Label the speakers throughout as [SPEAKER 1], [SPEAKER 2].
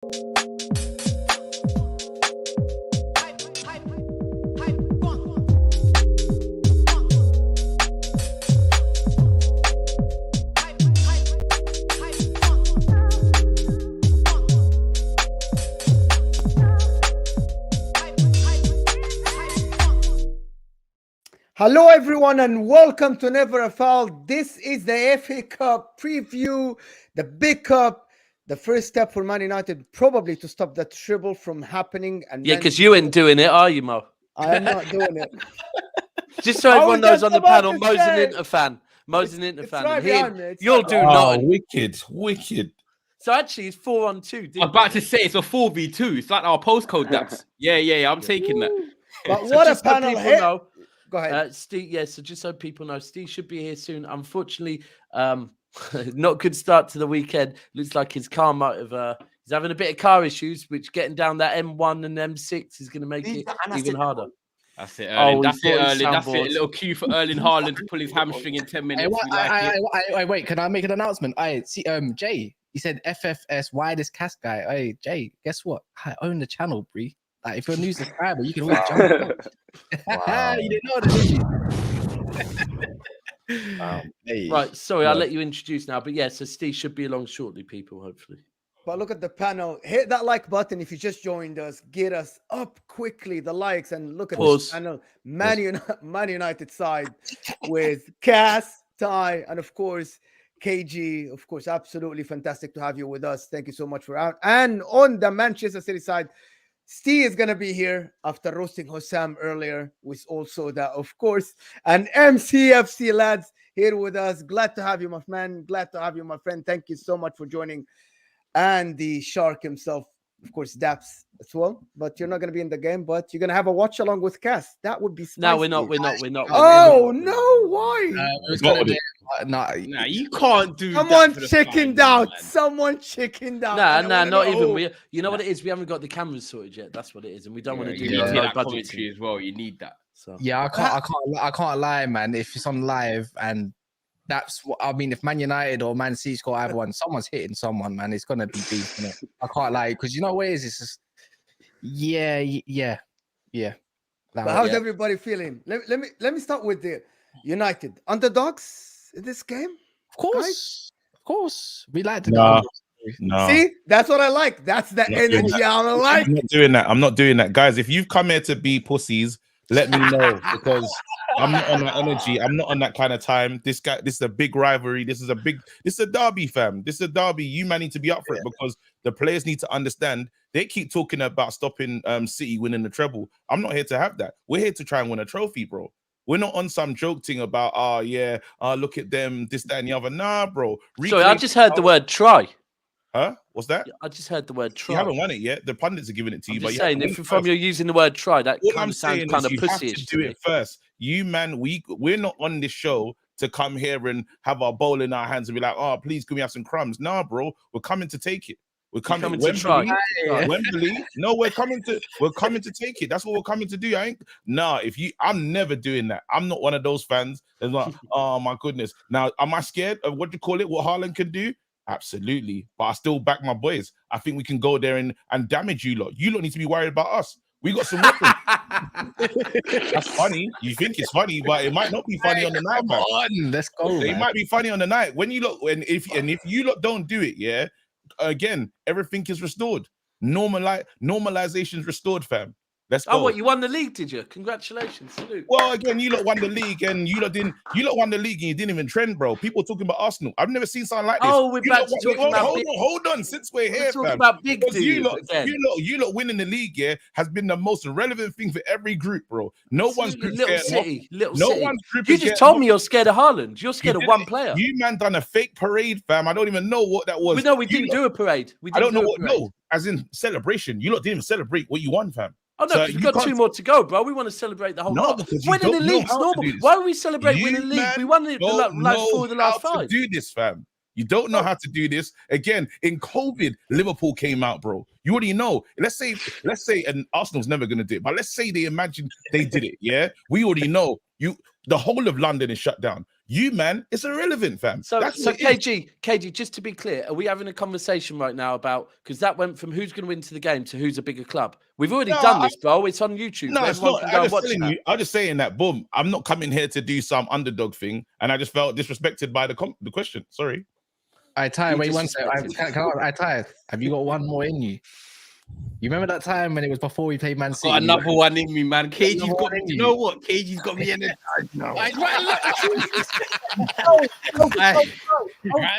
[SPEAKER 1] Hello, everyone, and welcome to Never a Foul. This is the FA Cup preview, the big cup, the first step for Man United, probably to stop that treble from happening. And
[SPEAKER 2] yeah, because you ain't doing it, are you, Mo?
[SPEAKER 1] I am not doing it.
[SPEAKER 2] Just so everyone knows on the panel, Mo's an Inter fan. Mo's an Inter fan.
[SPEAKER 1] Right behind me.
[SPEAKER 2] You'll do nothing.
[SPEAKER 3] Wicked.
[SPEAKER 2] So actually, it's 4-on-2.
[SPEAKER 4] I was about to say it's a 4v2. It's like our postcode Daps. Yeah. I'm taking that.
[SPEAKER 1] But what a panel hit.
[SPEAKER 2] Know,
[SPEAKER 1] Go ahead.
[SPEAKER 2] Steve, so just so people know, Steve should be here soon. Unfortunately, not good start to the weekend. Looks like his car might have... he's having a bit of car issues, which getting down that M1 and M6 is going to make it even harder.
[SPEAKER 4] That's it, Erling. That's it, Erling. That's it. A little cue for Erling Haaland to pull his hamstring in 10 minutes.
[SPEAKER 5] Wait, can I make an announcement? Jay, he said FFS widest cast guy. Hey, Jay, guess what? I own the channel, Bree. Like, if you're a new subscriber, you can always jump on. Wow. You didn't know that, did you? Hey.
[SPEAKER 2] Right, sorry, I'll let you introduce now. But yeah, so Steve should be along shortly, people, hopefully.
[SPEAKER 1] But look at the panel. Hit that like button if you just joined us. Get us up quickly, the likes, and look at this panel. Man United side with Cass, Ty, and of course, KG. Of course, absolutely fantastic to have you with us. Thank you so much for out. And on the Manchester City side, Steve is going to be here after roasting Hossam earlier, with also that, of course, and MCFC lads here with us. Glad to have you, my man. Glad to have you, my friend. Thank you so much for joining. And the shark himself, of course, Daps as well. But you're not going to be in the game, but you're going to have a watch along with Cass. That would be spicy.
[SPEAKER 2] No, we're not.
[SPEAKER 1] Oh, no, why?
[SPEAKER 4] No, you can't do
[SPEAKER 1] Someone
[SPEAKER 4] that.
[SPEAKER 1] chickened out. Someone chickened out.
[SPEAKER 2] Nah, not even. You know what it is? We haven't got the cameras sorted yet. That's what it is. And we don't want to do
[SPEAKER 4] that commentary as well. You need that.
[SPEAKER 5] So. Yeah, I can't lie, man. If it's on live and that's what I mean. If Man United or Man City score either one, someone's hitting someone, man. It's gonna be beef, isn't it? I can't lie, because you know what it is? It's just yeah.
[SPEAKER 1] But how's everybody feeling? Let me start with the United underdogs in this game.
[SPEAKER 5] Of course, we like to.
[SPEAKER 3] No.
[SPEAKER 1] See, that's what I like. That's the energy I like.
[SPEAKER 3] I'm not doing that, guys. If you've come here to be pussies, let me know, because I'm not on that energy. I'm not on that kind of time. This is a big rivalry. This is a derby, fam. This is a derby. You man need to be up for it, because the players need to understand. They keep talking about stopping City winning the treble. I'm not here to have that. We're here to try and win a trophy, bro. We're not on some joke thing about, look at them, this, that, and the other. Nah, bro.
[SPEAKER 2] Sorry, I just heard the word try.
[SPEAKER 3] Huh? What's that?
[SPEAKER 2] I just heard the word try.
[SPEAKER 3] You haven't won it yet. The pundits are giving it to you.
[SPEAKER 2] But saying, if from you're using the word try, that kind of sounds kind of pussyish
[SPEAKER 3] to do it first. You man, we're not on this show to come here and have our bowl in our hands and be like, oh, please, can we have some crumbs? Nah, bro, we're coming to take it. We're coming to try. Wembley. No, we're coming to take it. That's what we're coming to do. I'm never doing that. I'm not one of those fans that's like, oh my goodness. Now, am I scared of what Haaland can do? Absolutely. But I still back my boys. I think we can go there and damage you lot. You lot need to be worried about us. We got some weapons. That's funny. You think it's funny, but it might not be funny on the night, man.
[SPEAKER 5] Let's go.
[SPEAKER 3] It might be funny on the night. When you look, if you lot don't do it, yeah, again, everything is restored. Normalization's restored, fam. Let's go.
[SPEAKER 2] Oh, what, you won the league, did you? Congratulations. Salute.
[SPEAKER 3] Well, again, you lot won the league and you lot won the league and you didn't even trend, bro. People talking about Arsenal. I've never seen something like this.
[SPEAKER 2] Oh, we're back to talking about
[SPEAKER 3] hold on, since we're here,
[SPEAKER 2] talking about big dudes.
[SPEAKER 3] You lot winning the league, yeah, has been the most relevant thing for every group, bro. No one's group
[SPEAKER 2] City.
[SPEAKER 3] One's group.
[SPEAKER 2] You just told me you're scared of Haaland. You're scared of one player.
[SPEAKER 3] You man done a fake parade, fam. I don't even know what that was.
[SPEAKER 2] We didn't do a parade.
[SPEAKER 3] I don't know what. No, as in celebration. You lot didn't even celebrate what you won, fam.
[SPEAKER 2] Oh, no, we've got 2 more to go, bro. We want to celebrate the whole lot. Winning the league's normal. Why would we celebrate winning the league? We won it like 4 of the last 5.
[SPEAKER 3] Do this, fam. You don't know how to do this. Again, in COVID, Liverpool came out, bro. You already know. Let's say, and Arsenal's never going to do it, but let's say they imagine they did it, yeah? We already know. The whole of London is shut down. You, man, it's irrelevant, fam.
[SPEAKER 2] So
[SPEAKER 3] That's what it is.
[SPEAKER 2] KG, just to be clear, are we having a conversation right now about, because that went from who's going to win to the game to who's a bigger club? We've already done this, bro. It's on YouTube.
[SPEAKER 3] No,
[SPEAKER 2] so
[SPEAKER 3] it's not.
[SPEAKER 2] I'm
[SPEAKER 3] just saying that. Boom. I'm not coming here to do some underdog thing, and I just felt disrespected by the question. Sorry.
[SPEAKER 5] Ty, wait one second. Ty, have you got one more in you? You remember that time when it was before we played Man City?
[SPEAKER 4] Got another one in me, man. KG's got me. You know what? KG's got me in it.
[SPEAKER 5] I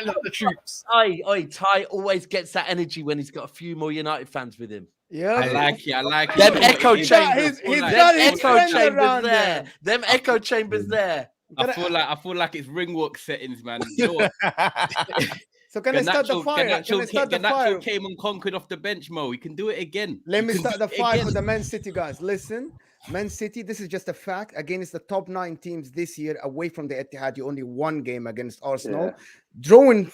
[SPEAKER 5] love the troops.
[SPEAKER 2] Ty always gets that energy when he's got a few more United fans with him.
[SPEAKER 1] Yeah,
[SPEAKER 4] I like it.
[SPEAKER 2] Them echo chambers. Them echo chambers
[SPEAKER 1] Mm.
[SPEAKER 2] there.
[SPEAKER 4] I feel like it's ringwalk settings, man. You know what?
[SPEAKER 1] So can I start the fire?
[SPEAKER 4] Garnacho came and conquered off the bench, Mo. We can do it again.
[SPEAKER 1] Let me start the fire for the Man City guys. Listen, Man City, this is just a fact. Against the top 9 teams this year, away from the Etihad, you only one game against Arsenal, drawing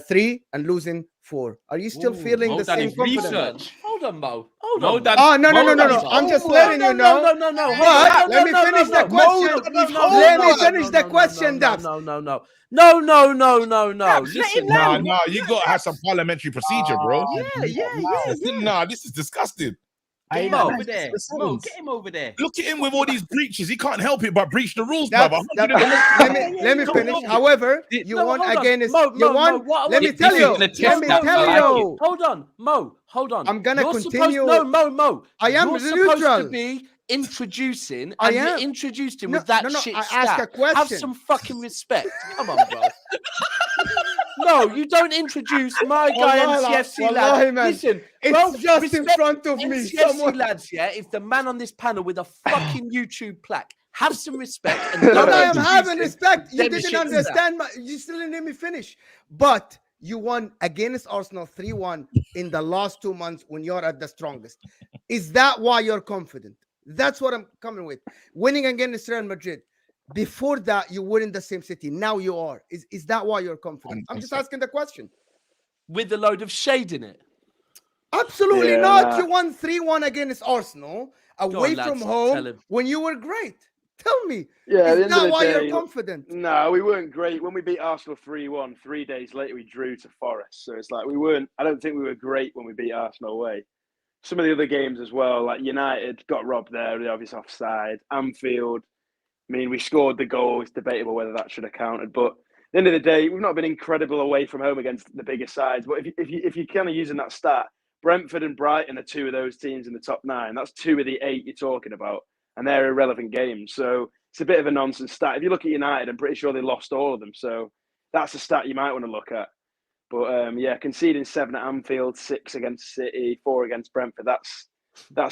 [SPEAKER 1] 3 and losing 4. Are you still feeling the same confidence?
[SPEAKER 2] Hold on, Mo.
[SPEAKER 1] No. I'm just letting you know.
[SPEAKER 2] No.
[SPEAKER 1] Let me finish the question. Let me finish the question, Daps.
[SPEAKER 2] No.
[SPEAKER 3] Listen, no, you gotta have some parliamentary procedure, bro. Nah, this is disgusting.
[SPEAKER 4] Get him over there. Mo, get him over there.
[SPEAKER 3] Look at him with all these breaches. He can't help it but breach the rules,
[SPEAKER 1] Let
[SPEAKER 3] brother.
[SPEAKER 1] me finish. However, you won against. Let me tell you.
[SPEAKER 2] Hold on, Mo. Hold on.
[SPEAKER 1] I'm gonna continue.
[SPEAKER 2] Mo.
[SPEAKER 1] I am
[SPEAKER 2] You're
[SPEAKER 1] neutral.
[SPEAKER 2] supposed to be introducing, and you introduced him with that shit.
[SPEAKER 1] I asked a question.
[SPEAKER 2] Have some fucking respect. Come on, bro. No, you don't introduce my guy NCFC lad. Listen,
[SPEAKER 1] it's just in front of me.
[SPEAKER 2] NCFC lads, is the man on this panel with a fucking YouTube plaque. Have some respect.
[SPEAKER 1] And I am having respect. You didn't understand. You still didn't let me finish. But you won against Arsenal 3-1 in the last 2 months when you're at the strongest. Is that why you're confident? That's what I'm coming with. Winning against Real Madrid. Before that, you were in the same city. Now you are. Is that why you're confident? I'm just asking the question.
[SPEAKER 2] With a load of shade in it.
[SPEAKER 1] Absolutely not. You won 3-1 against Arsenal away from home when you were great. Tell me. Is that why you're confident?
[SPEAKER 6] No, we weren't great. When we beat Arsenal 3-1, 3 days later we drew to Forest. So it's like I don't think we were great when we beat Arsenal away. Some of the other games as well, like United got robbed there, the obvious offside. Anfield, I mean, we scored the goal. It's debatable whether that should have counted. But at the end of the day, we've not been incredible away from home against the bigger sides. But if you're kind of using that stat, Brentford and Brighton are 2 of those teams in the top 9. That's 2 of the 8 you're talking about. And they're irrelevant games. So it's a bit of a nonsense stat. If you look at United, I'm pretty sure they lost all of them. So that's a stat you might want to look at. But conceding 7 at Anfield, 6 against City, 4 against Brentford, that's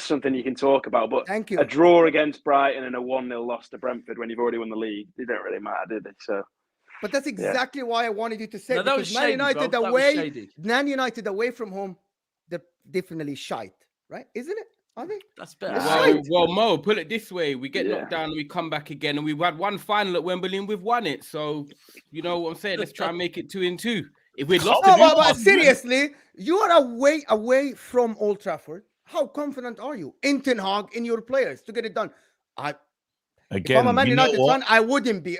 [SPEAKER 6] something you can talk about. But
[SPEAKER 1] thank you.
[SPEAKER 6] A draw against Brighton and a 1-0 loss to Brentford when you've already won the league, they don't really matter, do they? So,
[SPEAKER 1] but that's exactly why I wanted you to say
[SPEAKER 2] that was shady,
[SPEAKER 1] Man United away from home, they're definitely shite, right? Isn't it? Are they?
[SPEAKER 2] That's better.
[SPEAKER 4] Well, Mo, put it this way: we get knocked down and we come back again, and we've had one final at Wembley and we've won it. So, you know what I'm saying? Let's try and make it 2-2. If we lost,
[SPEAKER 1] but seriously, you are away from Old Trafford. How confident are you in Ten Hag, in your players to get it done? If I'm a Man United fan, I wouldn't be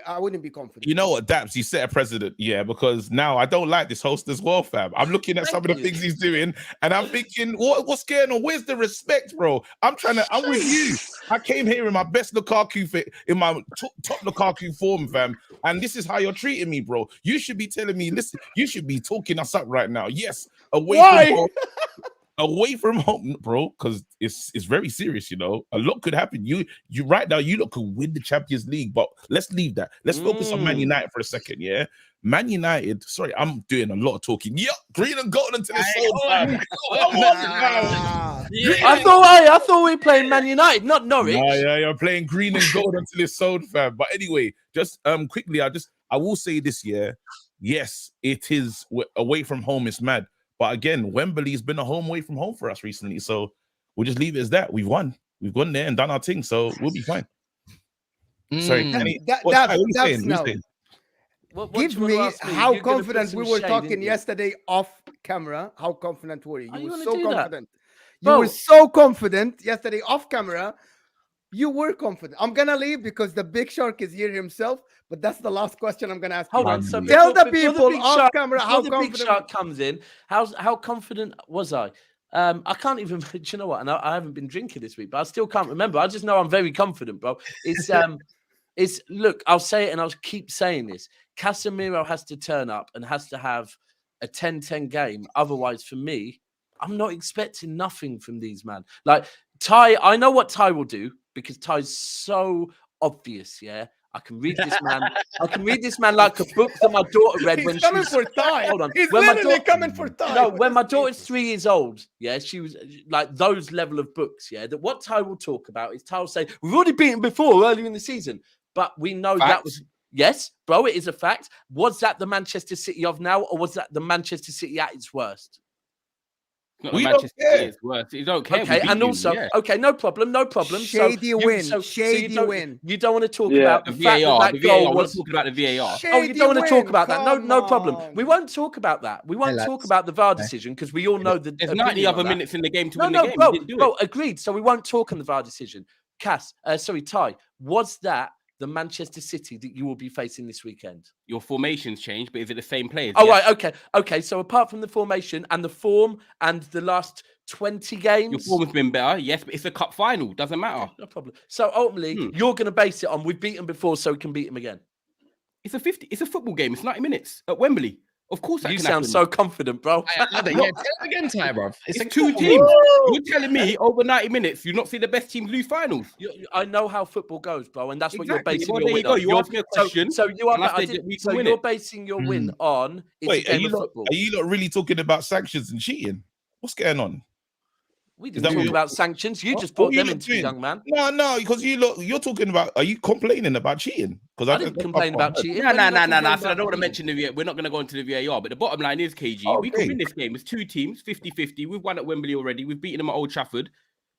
[SPEAKER 1] confident.
[SPEAKER 3] You know what, Daps? You set a precedent, because now I don't like this host as well, fam. I'm looking at some of the things he's doing, and I'm thinking, what's going on? Where's the respect, bro? I'm with you. I came here in my best Lukaku fit, in my top Lukaku form, fam, and this is how you're treating me, bro. You should be telling me, listen, you should be talking us up right now. Yes, away from home, bro, because it's very serious, A lot could happen. You right now, you lot could win the Champions League, but let's leave that. Let's focus on Man United for a second, yeah? Man United, sorry, I'm doing a lot of talking. Yep, green and gold until it's sold, man.
[SPEAKER 2] I thought we were playing Man United, not Norwich.
[SPEAKER 3] Yeah, you're playing green and gold until it's sold, fam. But anyway, just quickly, I will say this, yes, it is away from home, it's mad. But again, Wembley's been a home away from home for us recently. So we'll just leave it as that. We've won. We've gone there and done our thing. So we'll be fine. Sorry.
[SPEAKER 1] Give me how confident we were talking yesterday off camera. How confident were you? You were so confident. You were so confident yesterday off camera. You were confident. I'm gonna leave because the big shark is here himself. But that's the last question I'm gonna ask.
[SPEAKER 2] Hold
[SPEAKER 1] you.
[SPEAKER 2] on. So
[SPEAKER 1] Tell the
[SPEAKER 2] before
[SPEAKER 1] people
[SPEAKER 2] big
[SPEAKER 1] off
[SPEAKER 2] shark,
[SPEAKER 1] camera
[SPEAKER 2] before
[SPEAKER 1] how
[SPEAKER 2] the
[SPEAKER 1] confident.
[SPEAKER 2] big shark comes in, how confident was I? I can't even. Do you know what? And I haven't been drinking this week, but I still can't remember. I just know I'm very confident, bro. It's look. I'll say it, and I'll keep saying this. Casemiro has to turn up and has to have a 10-10 game. Otherwise, for me, I'm not expecting nothing from these man. Like Ty, I know what Ty will do because Ty's so obvious. Yeah, I can read this man. I can read this man like a book that my daughter read
[SPEAKER 1] He's
[SPEAKER 2] when she
[SPEAKER 1] coming
[SPEAKER 2] was.
[SPEAKER 1] for Ty.
[SPEAKER 2] Hold on.
[SPEAKER 1] He's
[SPEAKER 2] When my
[SPEAKER 1] literally
[SPEAKER 2] daughter-
[SPEAKER 1] coming for Ty.
[SPEAKER 2] No, when my daughter's 3 years old, yeah, she was like those level of books, yeah. That what Ty will talk about is Ty will say, we've already beaten before earlier in the season, but we know that was yes, bro, it is a fact. Was that the Manchester City of now, or was that the Manchester City at its worst?
[SPEAKER 3] We don't care.
[SPEAKER 4] It's worse. You don't care.
[SPEAKER 2] Okay, and also, okay, no problem.
[SPEAKER 1] Shady win. Shady win.
[SPEAKER 2] You don't want to talk about the fact
[SPEAKER 4] VAR.
[SPEAKER 2] that goal was.
[SPEAKER 4] We're talking about the VAR.
[SPEAKER 2] You don't want to talk about that. No problem.
[SPEAKER 1] on.
[SPEAKER 2] We won't talk about that. We won't talk about the VAR decision because we all know that
[SPEAKER 4] There's 90 other minutes in the game to win the game.
[SPEAKER 2] Bro,
[SPEAKER 4] You didn't do
[SPEAKER 2] bro,
[SPEAKER 4] it.
[SPEAKER 2] agreed. So we won't talk on the VAR decision. Ty, was that the Manchester City that you will be facing this weekend?
[SPEAKER 4] Your formations changed, but is it the same players?
[SPEAKER 2] Oh, right, okay. So apart from the formation and the form and the last 20 games,
[SPEAKER 4] Your form has been better, yes, but it's a cup final. Doesn't matter.
[SPEAKER 2] No problem. So ultimately, you're going to base it on we've beaten before, so we can beat them again.
[SPEAKER 4] It's a football game. It's 90 minutes at Wembley. Of course,
[SPEAKER 2] you sound so confident, bro.
[SPEAKER 5] Tell it again, Ty, bro.
[SPEAKER 4] It's two teams. You're telling me over 90 minutes, you not see the best teams lose finals.
[SPEAKER 2] I know how football goes, bro, and that's what you're basing
[SPEAKER 4] there
[SPEAKER 2] your
[SPEAKER 4] you
[SPEAKER 2] win
[SPEAKER 4] go.
[SPEAKER 2] on.
[SPEAKER 4] You asked me a question.
[SPEAKER 2] So you are. So
[SPEAKER 4] win
[SPEAKER 2] you're
[SPEAKER 4] it.
[SPEAKER 2] basing your win on. It's
[SPEAKER 3] Wait,
[SPEAKER 2] a game of football.
[SPEAKER 3] are you not really talking about sanctions and cheating? What's going on?
[SPEAKER 2] We didn't talk about sanctions. You just brought them into the young man.
[SPEAKER 3] No, because you're talking about. Are you complaining about cheating? Because
[SPEAKER 2] I didn't complain about cheating.
[SPEAKER 4] No. I said I don't want to mention the VAR. We're not going to go into the VAR, but the bottom line is, KG, we can win this game. It's two teams, 50-50. We've won at Wembley already. We've beaten them at Old Trafford.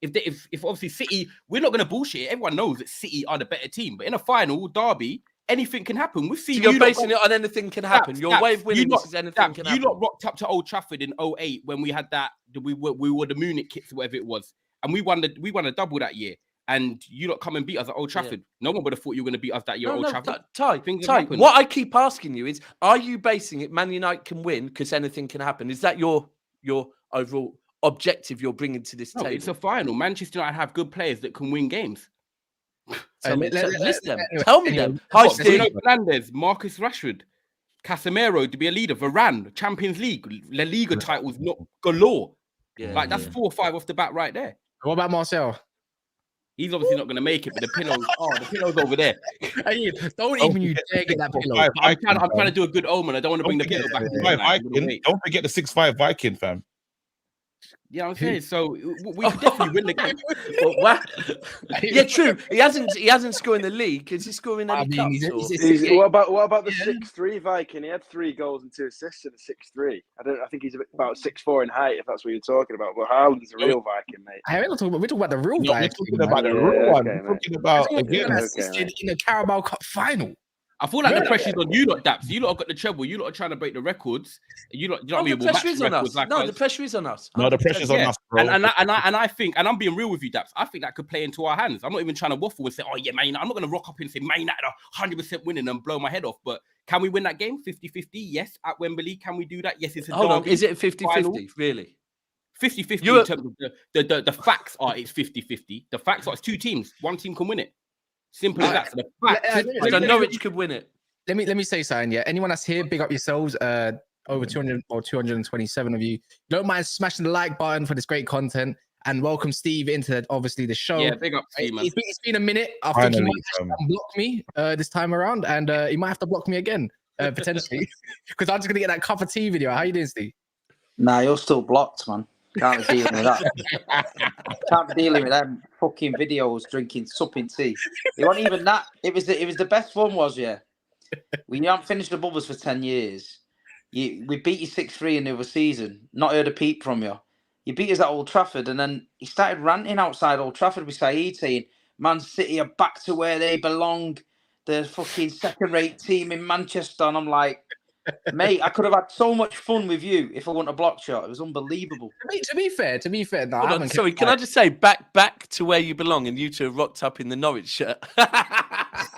[SPEAKER 4] If obviously City, we're not going to bullshit it. Everyone knows that City are the better team. But in a final derby, anything can happen. We've seen
[SPEAKER 2] you're basing it on anything can happen. Your way of winning this is anything can happen.
[SPEAKER 4] You lot rocked up to Old Trafford in 2008 when we had that. We were the Munich kits, whatever it was. And we won a double that year, and you lot come and beat us at Old Trafford. No one would have thought you were going to beat us that year at Old Trafford.
[SPEAKER 2] Ty, what I keep asking you is, are you basing it Man United can win because anything can happen? Is that your overall objective you're bringing to this table?
[SPEAKER 4] It's a final. Manchester United have good players that can win games.
[SPEAKER 2] List them. Tell me them. Hi, Steve.
[SPEAKER 4] Fernandes, Marcus Rashford, Casemiro to be a leader, Varane, Champions League, La Liga titles, not galore. That's 4 or 5 off the bat right there.
[SPEAKER 5] What about Marcel?
[SPEAKER 4] He's obviously not going to make it, but the pillow's over there.
[SPEAKER 5] Hey, don't even you dare get that pillow.
[SPEAKER 4] I'm trying to do a good omen. I don't want to bring the pillow back.
[SPEAKER 3] Don't forget the 6'5" Viking, fam.
[SPEAKER 4] Yeah, I'm saying so. We could definitely win the game.
[SPEAKER 2] Yeah, true. He hasn't scored in the league. Is he scoring any cups?
[SPEAKER 6] What about the 6'3" Viking? He had 3 goals and 2 assists in the 6'3". I think he's about 6'4" in height, if that's what you're talking about. But Haaland's a real Viking, mate.
[SPEAKER 5] We're talking about the real Viking.
[SPEAKER 3] We're talking about the real one. We're talking about
[SPEAKER 5] in the Carabao Cup final.
[SPEAKER 4] I feel like the pressure's on you lot, Daps. You lot have got the treble. You lot are trying to break the records. You lot, you know what I mean?
[SPEAKER 2] The pressure is on us. No, the pressure is on us.
[SPEAKER 3] No, the pressure's on us, bro.
[SPEAKER 4] And I think, and I'm being real with you, Daps, I think that could play into our hands. I'm not even trying to waffle and say, oh yeah, man, I'm not going to rock up and say, man, United are 100% winning and blow my head off. But can we win that game? 50-50? Yes. At Wembley, can we do that? Yes, it's a
[SPEAKER 2] Hold on. Is it 50-50? Really?
[SPEAKER 4] 50-50 in terms of the facts are it's 50-50. The facts are it's 2 teams. One team can win it. Simple as that. So the facts.
[SPEAKER 2] So Norwich could win it.
[SPEAKER 5] Let me say something. Yeah, anyone that's here, big up yourselves. Over 200 or 227 of you. Don't mind smashing the like button for this great content, and welcome Steve into obviously the show.
[SPEAKER 4] Yeah, big up Steve, man.
[SPEAKER 5] It's been a minute. I think he might have to block me this time around, and he might have to block me again potentially because I'm just gonna get that cup of tea video. How you doing, Steve?
[SPEAKER 7] Nah, you're still blocked, man. Can't be dealing with that. Can't be dealing with them fucking videos drinking supping tea. It wasn't even that. It was the best one was, yeah. We haven't finished above us for 10 years. We beat you 6-3 in the other season. Not heard a peep from you. You beat us at Old Trafford, and then he started ranting outside Old Trafford with Saeed saying, Man City are back to where they belong. The fucking second-rate team in Manchester. And I'm like, Mate, I could have had so much fun with you if I wouldn't have blocked shot. It was unbelievable.
[SPEAKER 5] To be fair, no,
[SPEAKER 2] Hold on, sorry, can I just say back to where you belong, and you two have rocked up in the Norwich shirt.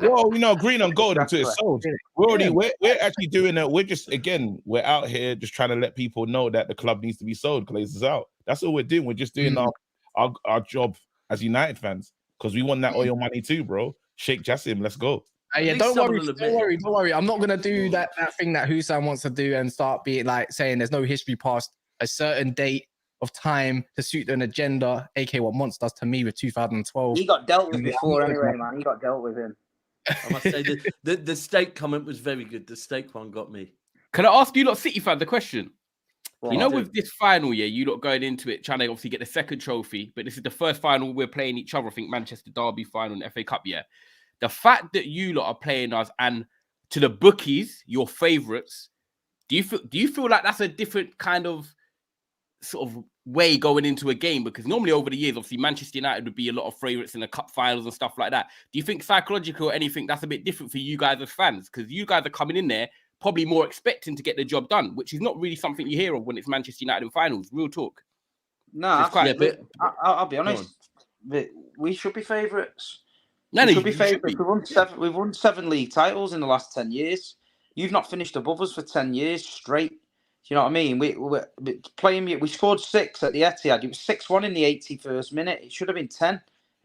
[SPEAKER 3] Well, green and gold until it's sold. We're actually doing it. We're just we're out here just trying to let people know that the club needs to be sold. Glazers out. That's all we're doing. We're just doing our job as United fans because we want that oil money too, bro. Sheikh Jassim, let's go.
[SPEAKER 5] Yeah, don't worry. I'm not gonna do that thing that Hussein wants to do and start being like saying there's no history past a certain date of time to suit an agenda, aka what Monts does to me with 2012.
[SPEAKER 7] He got dealt with before anyway, man. He got dealt with him.
[SPEAKER 2] I must say the steak comment was very good. The steak one got me.
[SPEAKER 4] Can I ask you lot City fan the question? Well, with this final year, you lot going into it trying to obviously get the second trophy, but this is the first final we're playing each other. I think Manchester Derby final and FA Cup, yeah. The fact that you lot are playing us and to the bookies, your favourites, do you feel like that's a different kind of sort of way going into a game? Because normally over the years, obviously Manchester United would be a lot of favourites in the cup finals and stuff like that. Do you think psychological or anything that's a bit different for you guys as fans? Because you guys are coming in there probably more expecting to get the job done, which is not really something you hear of when it's Manchester United in finals. Real talk.
[SPEAKER 7] No, I'll be honest. We should be favourites. We should be favourites. We've won 7 league titles in the last 10 years. You've not finished above us for 10 years straight. Do you know what I mean? We're playing. We scored 6 at the Etihad. It was 6-1 in the 81st minute. It should have been 10.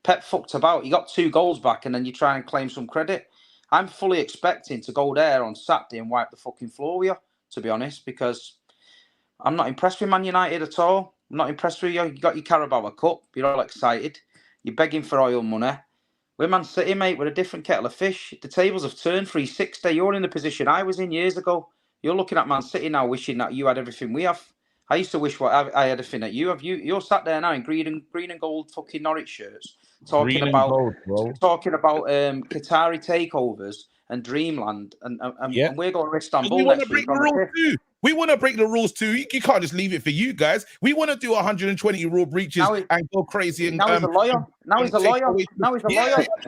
[SPEAKER 7] Pep fucked about. You got 2 goals back, and then you try and claim some credit. I'm fully expecting to go there on Saturday and wipe the fucking floor with you, to be honest, because I'm not impressed with Man United at all. I'm not impressed with you. You got your Carabao Cup. You're all excited. You're begging for oil money. We're Man City, mate. We're a different kettle of fish. The tables have turned 360. You're in the position I was in years ago. You're looking at Man City now, wishing that you had everything we have. I used to wish I had everything that you have. You're sat there now in green and gold fucking Norwich shirts, talking about Qatari takeovers and Dreamland, and we're going to Istanbul next week.
[SPEAKER 3] We want to break the rules too. You can't just leave it for you guys. We want to do 120 rule breaches and go crazy. And
[SPEAKER 7] now he's a lawyer. Now he's a lawyer.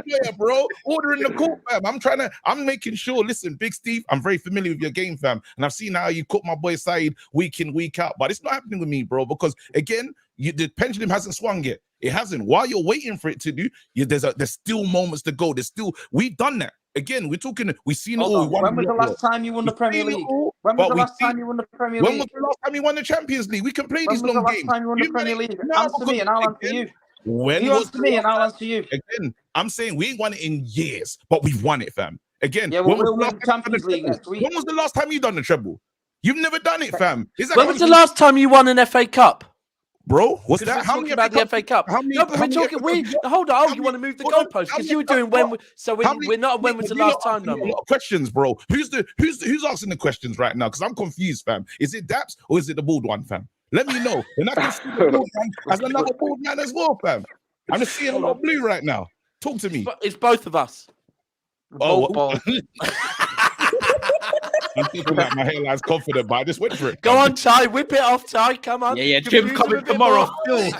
[SPEAKER 3] Yeah, bro. Order in the court, fam. I'm making sure. Listen, Big Steve, I'm very familiar with your game, fam, and I've seen how you cook my boy Saeed week in, week out. But it's not happening with me, bro, because again, the pendulum hasn't swung yet. It hasn't. While you're waiting for it to do, there's still moments to go. We've done that. Again, we've seen it all.
[SPEAKER 7] When was the last time you won the Premier League? When was the last time you won the Premier League?
[SPEAKER 3] When was the last time you won the Champions League? We can play these long games.
[SPEAKER 7] When was the last time you won the Premier League? Answer me and I'll answer you.
[SPEAKER 3] When
[SPEAKER 7] you answer me and I'll answer you.
[SPEAKER 3] Again, I'm saying we ain't won it in years, but we've won it, fam. Again,
[SPEAKER 7] we'll win the Champions League next week.
[SPEAKER 3] When was the last time you done the treble? You've never done it, fam.
[SPEAKER 2] When was the last time you won an FA Cup?
[SPEAKER 3] Bro, what's that?
[SPEAKER 2] How many about the FA Cup? No, but we're talking. Hold on. Oh, you want to move the goalpost because you were doing when? So we're not. When was the last time? No more
[SPEAKER 3] questions, bro. Who's asking the questions right now? Because I'm confused, fam. Is it Daps or is it the bald one, fam? Let me know. And I can see the bald man as another bald man as well, fam. I'm just seeing a lot of blue right now. Talk to me.
[SPEAKER 2] It's both of us.
[SPEAKER 3] Oh. I'm thinking that my hairline's confident, but I just went for it.
[SPEAKER 2] Go on, Ty. Whip it off, Ty. Come on.
[SPEAKER 4] Yeah. Jim's coming tomorrow.
[SPEAKER 5] That's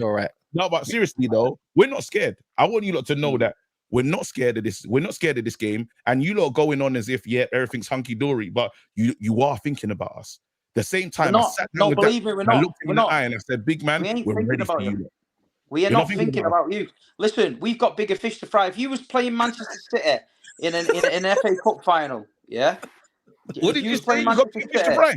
[SPEAKER 5] all right.
[SPEAKER 3] No, but seriously though, we're not scared. I want you lot to know that we're not scared of this. We're not scared of this game. And you lot going on as if everything's hunky dory, but you are thinking about us. The same time, I sat down
[SPEAKER 7] believe me, we're not.
[SPEAKER 3] I looked in the eye and I said, "Big man, we're ready for you."
[SPEAKER 7] We are not thinking about you. Listen, we've got bigger fish to fry. If you was playing Manchester City in an FA Cup final, yeah.
[SPEAKER 3] What did you say? You got bigger fish to fry?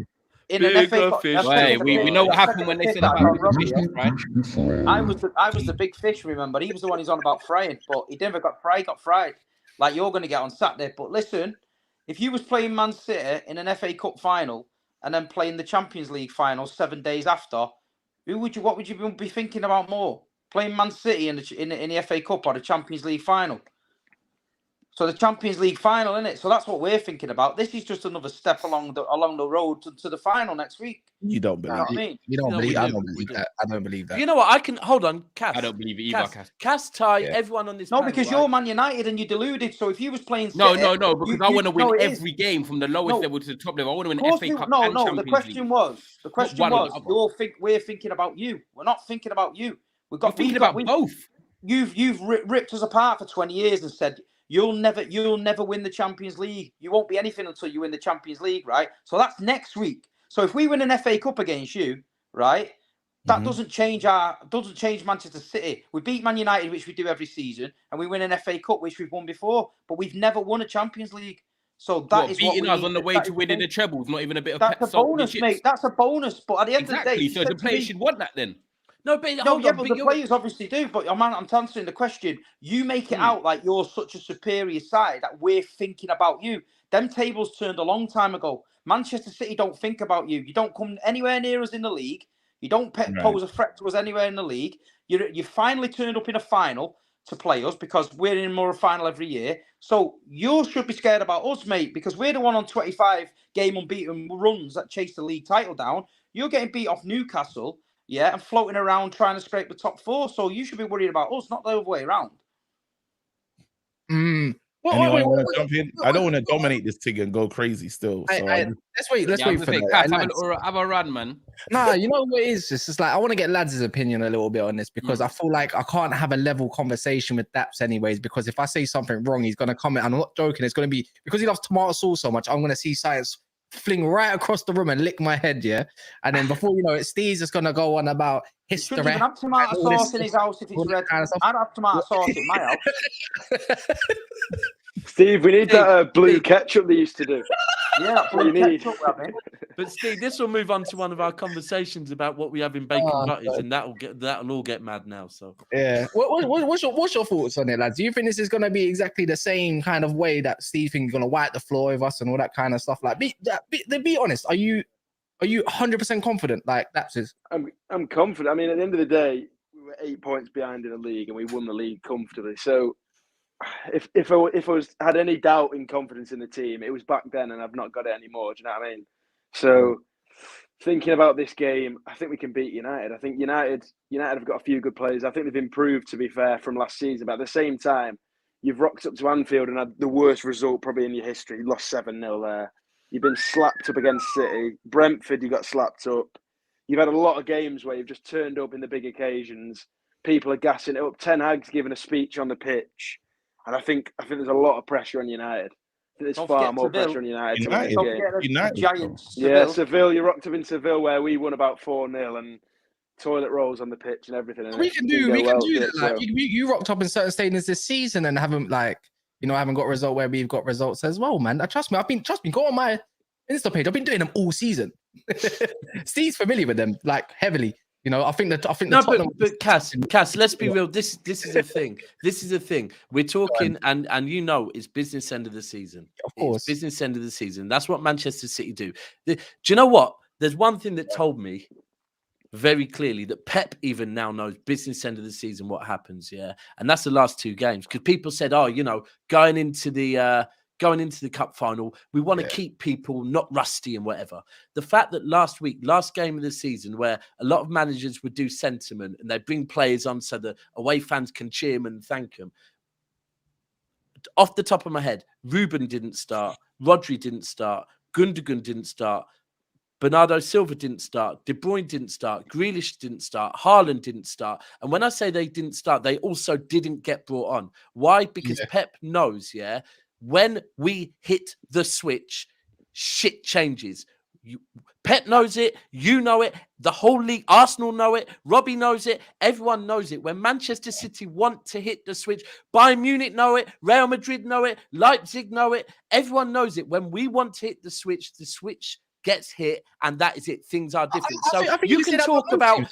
[SPEAKER 7] In an FA Cup.
[SPEAKER 4] We know what happened when they said about big fish, right?
[SPEAKER 7] I was the big fish. Remember, he was the one who's on about frying, but he never got fried. Got fried, like you're going to get on Saturday. But listen, if you was playing Man City in an FA Cup final and then playing the Champions League final 7 days after, what would you be thinking about more? Playing Man City in the FA Cup or the Champions League final? So the Champions League final, isn't it? So that's what we're thinking about. This is just another step along the road to the final next week.
[SPEAKER 3] You don't believe
[SPEAKER 7] what I mean?
[SPEAKER 5] You don't believe I don't believe that. I don't believe that.
[SPEAKER 2] You know what? I can hold on, Cass.
[SPEAKER 4] I don't believe it either,
[SPEAKER 2] Cass, Ty, everyone on this.
[SPEAKER 7] No, because you're Man United and you're deluded. So if you was playing City,
[SPEAKER 4] no, because I want to win every game from the lowest level to the top level. I want to win FA Cup and Champions League.
[SPEAKER 7] The question was, we're thinking about you. We're not thinking about you.
[SPEAKER 4] We're thinking about both.
[SPEAKER 7] you've ripped us apart for 20 years and said you'll never win the Champions League. You won't be anything until you win the Champions League, right? So that's next week. So if we win an FA Cup against you, right, that doesn't change Manchester City. We beat Man United, which we do every season, and we win an FA Cup, which we've won before, but we've never won a Champions League. So that is
[SPEAKER 4] beating
[SPEAKER 7] what
[SPEAKER 4] us on the way to winning the treble is not even a bit of
[SPEAKER 7] that's a bonus, mate. That's a bonus. But at the end of the day,
[SPEAKER 4] so the players should want that then.
[SPEAKER 7] But the players obviously do. But I'm answering the question. You make it out like you're such a superior side that we're thinking about you. Them tables turned a long time ago. Manchester City don't think about you. You don't come anywhere near us in the league. You don't pose a threat to us anywhere in the league. You finally turned up in a final to play us because we're in more a final every year. So you should be scared about us, mate, because we're the one on 25 game unbeaten runs that chase the league title down. You're getting beat off Newcastle, and floating around trying to scrape the top 4. So you should be worried about us, not the other way around.
[SPEAKER 3] Anyone want to jump in? I don't want to dominate this thing and go crazy still. So
[SPEAKER 5] let's wait for
[SPEAKER 4] that. Have a run, man.
[SPEAKER 5] Nah, you know what it is? It's just like I want to get lads' opinion a little bit on this because I feel like I can't have a level conversation with Daps anyways, because if I say something wrong, he's gonna comment. And I'm not joking, it's gonna be because he loves tomato sauce so much, I'm gonna see science fling right across the room and lick my head, and then before you know it, Steve's just gonna go on about history.
[SPEAKER 7] He shouldn't even have tomato sauce in his house if it's red. Kind of I'd have tomato sauce in my house.
[SPEAKER 6] Steve, we need that blue ketchup they used to do.
[SPEAKER 7] Yeah, that's what you need.
[SPEAKER 2] But Steve, this will move on to one of our conversations about what we have in bacon butties, and that'll all get mad now. So
[SPEAKER 5] what's your thoughts on it, lads? Do you think this is going to be exactly the same kind of way that Steve thinks going to wipe the floor with us and all that kind of stuff? Like, be honest. Are you 100% confident? Like Daps is.
[SPEAKER 6] I'm confident. I mean, at the end of the day, we were 8 points behind in the league, and we won the league comfortably. So. If I had any doubt in confidence in the team, it was back then, and I've not got it anymore. Do you know what I mean? So, thinking about this game, I think we can beat United. I think United have got a few good players. I think they've improved, to be fair, from last season. But at the same time, you've rocked up to Anfield and had the worst result probably in your history. You lost 7-0 there. You've been slapped up against City. Brentford, you got slapped up. You've had a lot of games where you've just turned up in the big occasions. People are gassing it up. Ten Hag's giving a speech on the pitch. And I think there's a lot of pressure on United. I think there's far more pressure on United to win this game.
[SPEAKER 7] Giants.
[SPEAKER 6] Yeah, Seville. You rocked up in Seville where we won about 4-0 and toilet rolls on the pitch and everything. And
[SPEAKER 5] we can do that. Like, you rocked up in certain stadiums this season and haven't got a result where we've got results as well, man. Trust me. Go on my Insta page. I've been doing them all season. Steve's familiar with them, like heavily. You know, I think
[SPEAKER 2] but Cass, let's be real. This is a thing. This is a thing. We're talking, and it's business end of the season.
[SPEAKER 5] Of course,
[SPEAKER 2] it's business end of the season. That's what Manchester City do. Do you know what? There's one thing that told me very clearly that Pep even now knows business end of the season what happens. Yeah, and that's the last 2 games because people said, going into the cup final, we want to keep people not rusty and whatever. The fact that last game of the season, where a lot of managers would do sentiment and they bring players on so the away fans can cheer them and thank them. Off the top of my head, Ruben didn't start, Rodri didn't start, Gundogan didn't start, Bernardo Silva didn't start, De Bruyne didn't start, Grealish didn't start, Haaland didn't start. And when I say they didn't start, they also didn't get brought on. Why? Because Pep knows, when we hit the switch, shit changes. Pep knows it. You know it. The whole league, Arsenal know it. Robbie knows it. Everyone knows it. When Manchester City want to hit the switch, Bayern Munich know it. Real Madrid know it. Leipzig know it. Everyone knows it. When we want to hit the switch gets hit, and that is it. Things are different. You can talk about,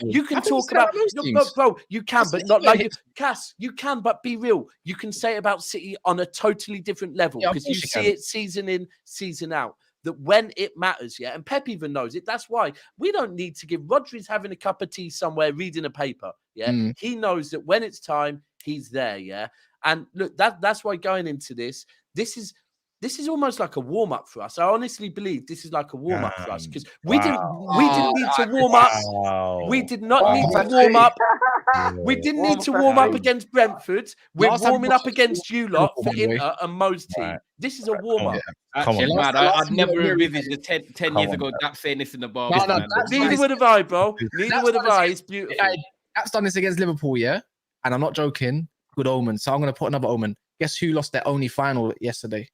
[SPEAKER 2] bro, you can, but not like you. Cass, you can, but be real. You can say about City on a totally different level because you see it season in, season out. That when it matters, and Pep even knows it. That's why we don't need to give. Rodri's having a cup of tea somewhere, reading a paper. He knows that when it's time, he's there. And look, that's why going into this is almost like a warm-up for us. I honestly believe this is like a warm-up for us because we didn't need to warm up. We did not need to warm up. We didn't need to warm up against Brentford. We're warming up against you lot for Inter and Mo's team. This is a warm-up.
[SPEAKER 4] Actually, man, I'd never envisaged the 10 years ago that saying this in the bar.
[SPEAKER 2] Neither would have I, bro. Neither would have I. It's beautiful.
[SPEAKER 5] Daps done this against Liverpool, And I'm not joking. Good omen. So I'm going to put another omen. Guess who lost their only final yesterday?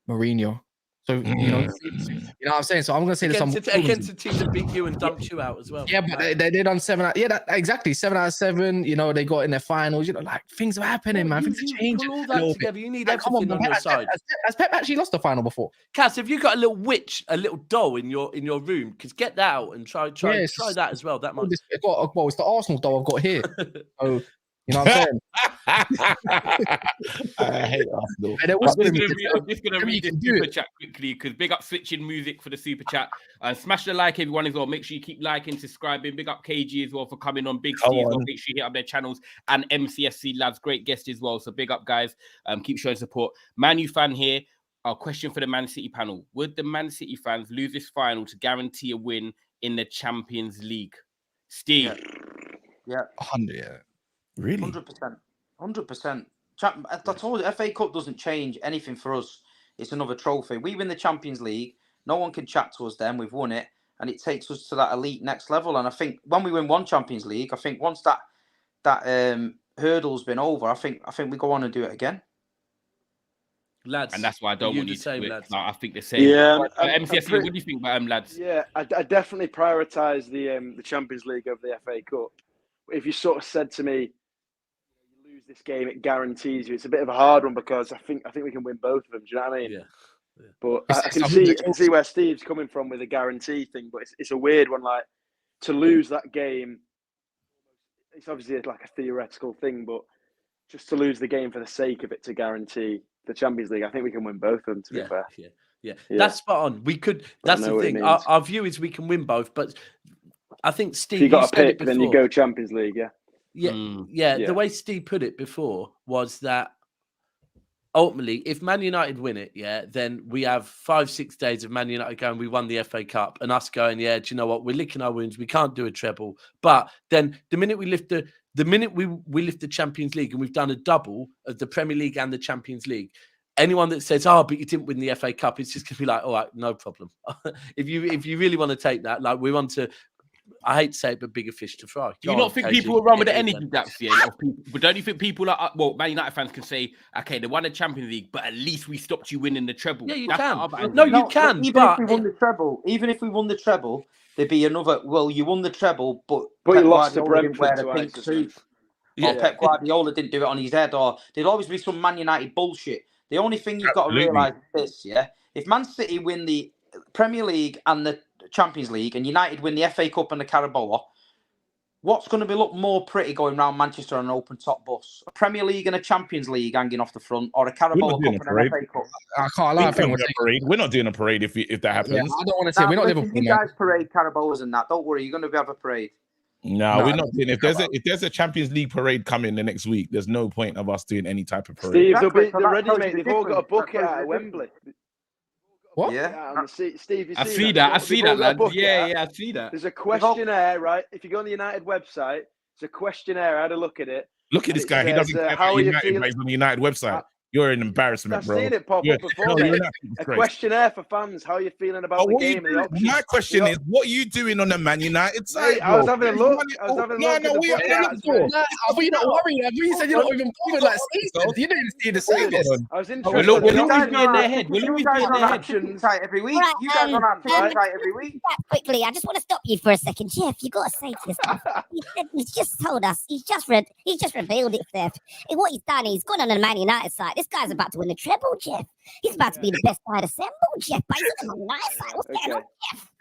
[SPEAKER 5] Mourinho. So, you know what I'm saying? So I'm going to say
[SPEAKER 2] against the team that beat you and dumped you out as well.
[SPEAKER 5] Yeah, but they did on 7 out. Yeah, exactly. 7 out of 7. You know, they got in their finals. You know, like things are happening, man. Things are changing.
[SPEAKER 2] Pull all that together. You need everything on your side.
[SPEAKER 5] Has Pep actually lost the final before?
[SPEAKER 2] Cass, have you got a little witch, a little doll in your room? Because get that out and try that as well. That might.
[SPEAKER 5] Well, it's the Arsenal doll I've got here. So, you know what I'm saying?
[SPEAKER 3] I hate Arsenal.
[SPEAKER 4] I'm just going to read this super chat quickly because big up switching music for the super chat. Smash the like, everyone, as well. Make sure you keep liking, subscribing. Big up KG as well for coming on. Big C as well. Make sure you hit up their channels. And MCSC lads, great guest as well. So big up, guys. Keep showing support. Man U fan here. Our question for the Man City panel. Would the Man City fans lose this final to guarantee a win in the Champions League? Steve?
[SPEAKER 7] Yeah.
[SPEAKER 5] 100%.
[SPEAKER 3] Really?
[SPEAKER 7] 100%. I told you, FA Cup doesn't change anything for us. It's another trophy. We win the Champions League. No one can chat to us then. We've won it. And it takes us to that elite next level. And I think when we win one Champions League, I think once that hurdle's been over, I think we go on and do it again.
[SPEAKER 2] Lads,
[SPEAKER 4] and that's why I don't want you to do it. Like, I think the same.
[SPEAKER 6] Yeah,
[SPEAKER 4] MCSC, what do you think about lads?
[SPEAKER 6] Yeah, I definitely prioritise the Champions League over the FA Cup. If you sort of said to me, you lose this game, it guarantees you. It's a bit of a hard one because I think we can win both of them. Do you know what I mean?
[SPEAKER 2] Yeah.
[SPEAKER 6] But I can see where Steve's coming from with the guarantee thing. But it's a weird one. Like to lose that game, it's obviously like a theoretical thing, but just to lose the game for the sake of it to guarantee the Champions League, I think we can win both of them. To be fair,
[SPEAKER 2] yeah, that's spot on. We could. That's the thing. Our view is we can win both, but I think Steve.
[SPEAKER 6] If you got a pick, then you go Champions League. Yeah.
[SPEAKER 2] The way Steve put it before was that ultimately, if Man United win it, then we have 5-6 days of Man United going, we won the FA Cup, and us going, do you know what? We're licking our wounds. We can't do a treble. But then the minute we lift we lift the Champions League and we've done a double of the Premier League and the Champions League, anyone that says, but you didn't win the FA Cup, it's just going to be like, all right, no problem. if you really want to take that, like we want to, I hate to say it, but bigger fish to fry.
[SPEAKER 4] Do you not think people will run with the energy Daps? But don't you think people are, Man United fans can say, okay, they won the Champions League, but at least we stopped you winning the treble.
[SPEAKER 2] Yeah, you can. No, you can.
[SPEAKER 7] Even if we won the treble, there'd be another, well, you won the treble, but
[SPEAKER 6] you lost to Brentford twice.
[SPEAKER 7] Or Pep Guardiola didn't do it on his head, or there'd always be some Man United bullshit. The only thing you've got to realise is this, if Man City win the Premier League and the Champions League and United win the FA Cup and the Carabao, what's going to look more pretty going around Manchester on an open top bus? A Premier League and a Champions League hanging off the front, or a Carabao Cup and an FA Cup?
[SPEAKER 5] I can't lie.
[SPEAKER 3] We're not doing a parade if that happens.
[SPEAKER 5] Yeah, I don't want to say we're not Liverpool.
[SPEAKER 7] You guys parade Carabaos and that. Don't worry, you're going to have a parade.
[SPEAKER 3] No, we're not doing. If there's a Champions League parade coming the next week, there's no point of us doing any type of parade.
[SPEAKER 6] Steve, they're ready, mate. They've all got a bucket at Wembley.
[SPEAKER 5] What?
[SPEAKER 6] Yeah, Steve,
[SPEAKER 4] I see that. I see that, lad. Yeah, I see that.
[SPEAKER 6] There's a questionnaire, right? If you go on the United website, there's a questionnaire. I had a look at it.
[SPEAKER 3] Look at this guy. He doesn't care about United, but he's on the United website. You're an embarrassment, bro.
[SPEAKER 6] I've seen it pop up before. A questionnaire for fans. How are you feeling about the game?
[SPEAKER 3] My question is, what are you doing on the Man United side?
[SPEAKER 6] I was having a look.
[SPEAKER 5] We are not worried. You said you're not even bothered like Steve. You didn't see the service.
[SPEAKER 6] I was interested.
[SPEAKER 4] We'll always be in their head. We'll always be in their head.
[SPEAKER 7] Every week. You guys are on right every week.
[SPEAKER 8] Quickly, I just want to stop you for a second, Jeff. You got to say to this guy. He's just told us. He's just revealed it, Steph. What he's done, he's gone on the Man United side. This guy's about to win the treble, Jeff. He's about to be the best side assembled, Jeff. But he's on the Man United side. What's going on, Jeff?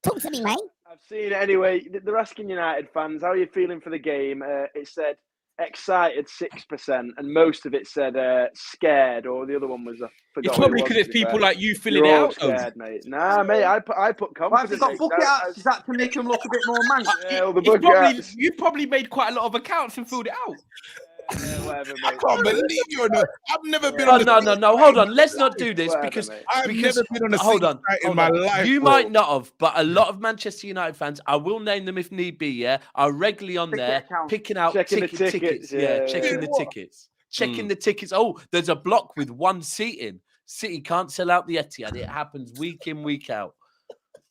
[SPEAKER 8] Talk to me, mate.
[SPEAKER 6] I've seen it anyway. They're asking United fans, how are you feeling for the game? It said excited 6%, and most of it said scared, or the other one was
[SPEAKER 4] it's probably because it's people like you filling it out.
[SPEAKER 6] Scared, mate. Nah, mate. I put confidence.
[SPEAKER 7] Why have you got bucket hats? Is that to make them look a bit more man?
[SPEAKER 4] You probably made quite a lot of accounts and filled it out.
[SPEAKER 6] Whatever, mate.
[SPEAKER 3] I can't believe you're not. I've never been.
[SPEAKER 2] No. Hold on. Let's not do this because
[SPEAKER 3] I've never been on a
[SPEAKER 2] hold on
[SPEAKER 3] in my life.
[SPEAKER 2] You might not have, but a lot of Manchester United fans, I will name them if need be. Are regularly on there picking out tickets. Checking the tickets. Checking the tickets. Oh, there's a block with one seat in. City can't sell out the Etihad. It happens week in, week out.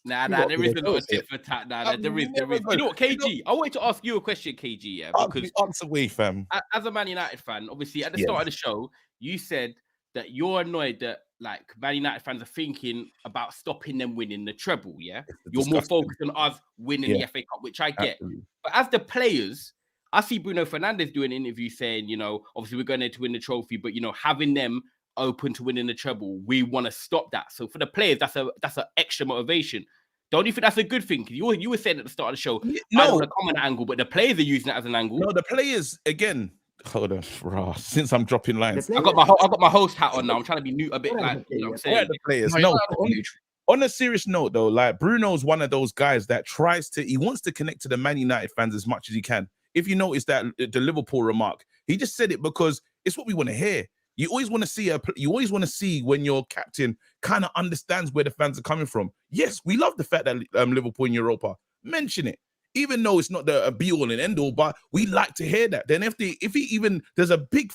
[SPEAKER 4] Nah, there is a lot of tit for tat. Nah, there is. You know what, KG? I wanted to ask you a question, KG. Yeah, because
[SPEAKER 3] answer away, fam.
[SPEAKER 4] As a Man United fan, obviously at the start of the show, you said that you're annoyed that like Man United fans are thinking about stopping them winning the treble. Yeah, you're more focused on us winning the FA Cup, which I get. Absolutely. But as the players, I see Bruno Fernandes doing an interview saying, you know, obviously we're going there to win the trophy, but you know, having them open to winning the treble, we want to stop that. So for the players, that's an extra motivation. Don't you think that's a good thing? You were saying at the start of the show, I don't want to come on an angle, but the players are using it as an angle.
[SPEAKER 3] No, the players again. Hold on, since I'm dropping lines,
[SPEAKER 4] I got my host hat on now. I'm trying to be new a bit, like you know what I'm saying.
[SPEAKER 3] The players, on a serious note though, like Bruno's one of those guys that he wants to connect to the Man United fans as much as he can. If you notice that the Liverpool remark, he just said it because it's what we want to hear. You always want to see when your captain kind of understands where the fans are coming from. Yes, we love the fact that Liverpool in Europa. Mention it, even though it's not the be all and end all, but we like to hear that. Then there's a big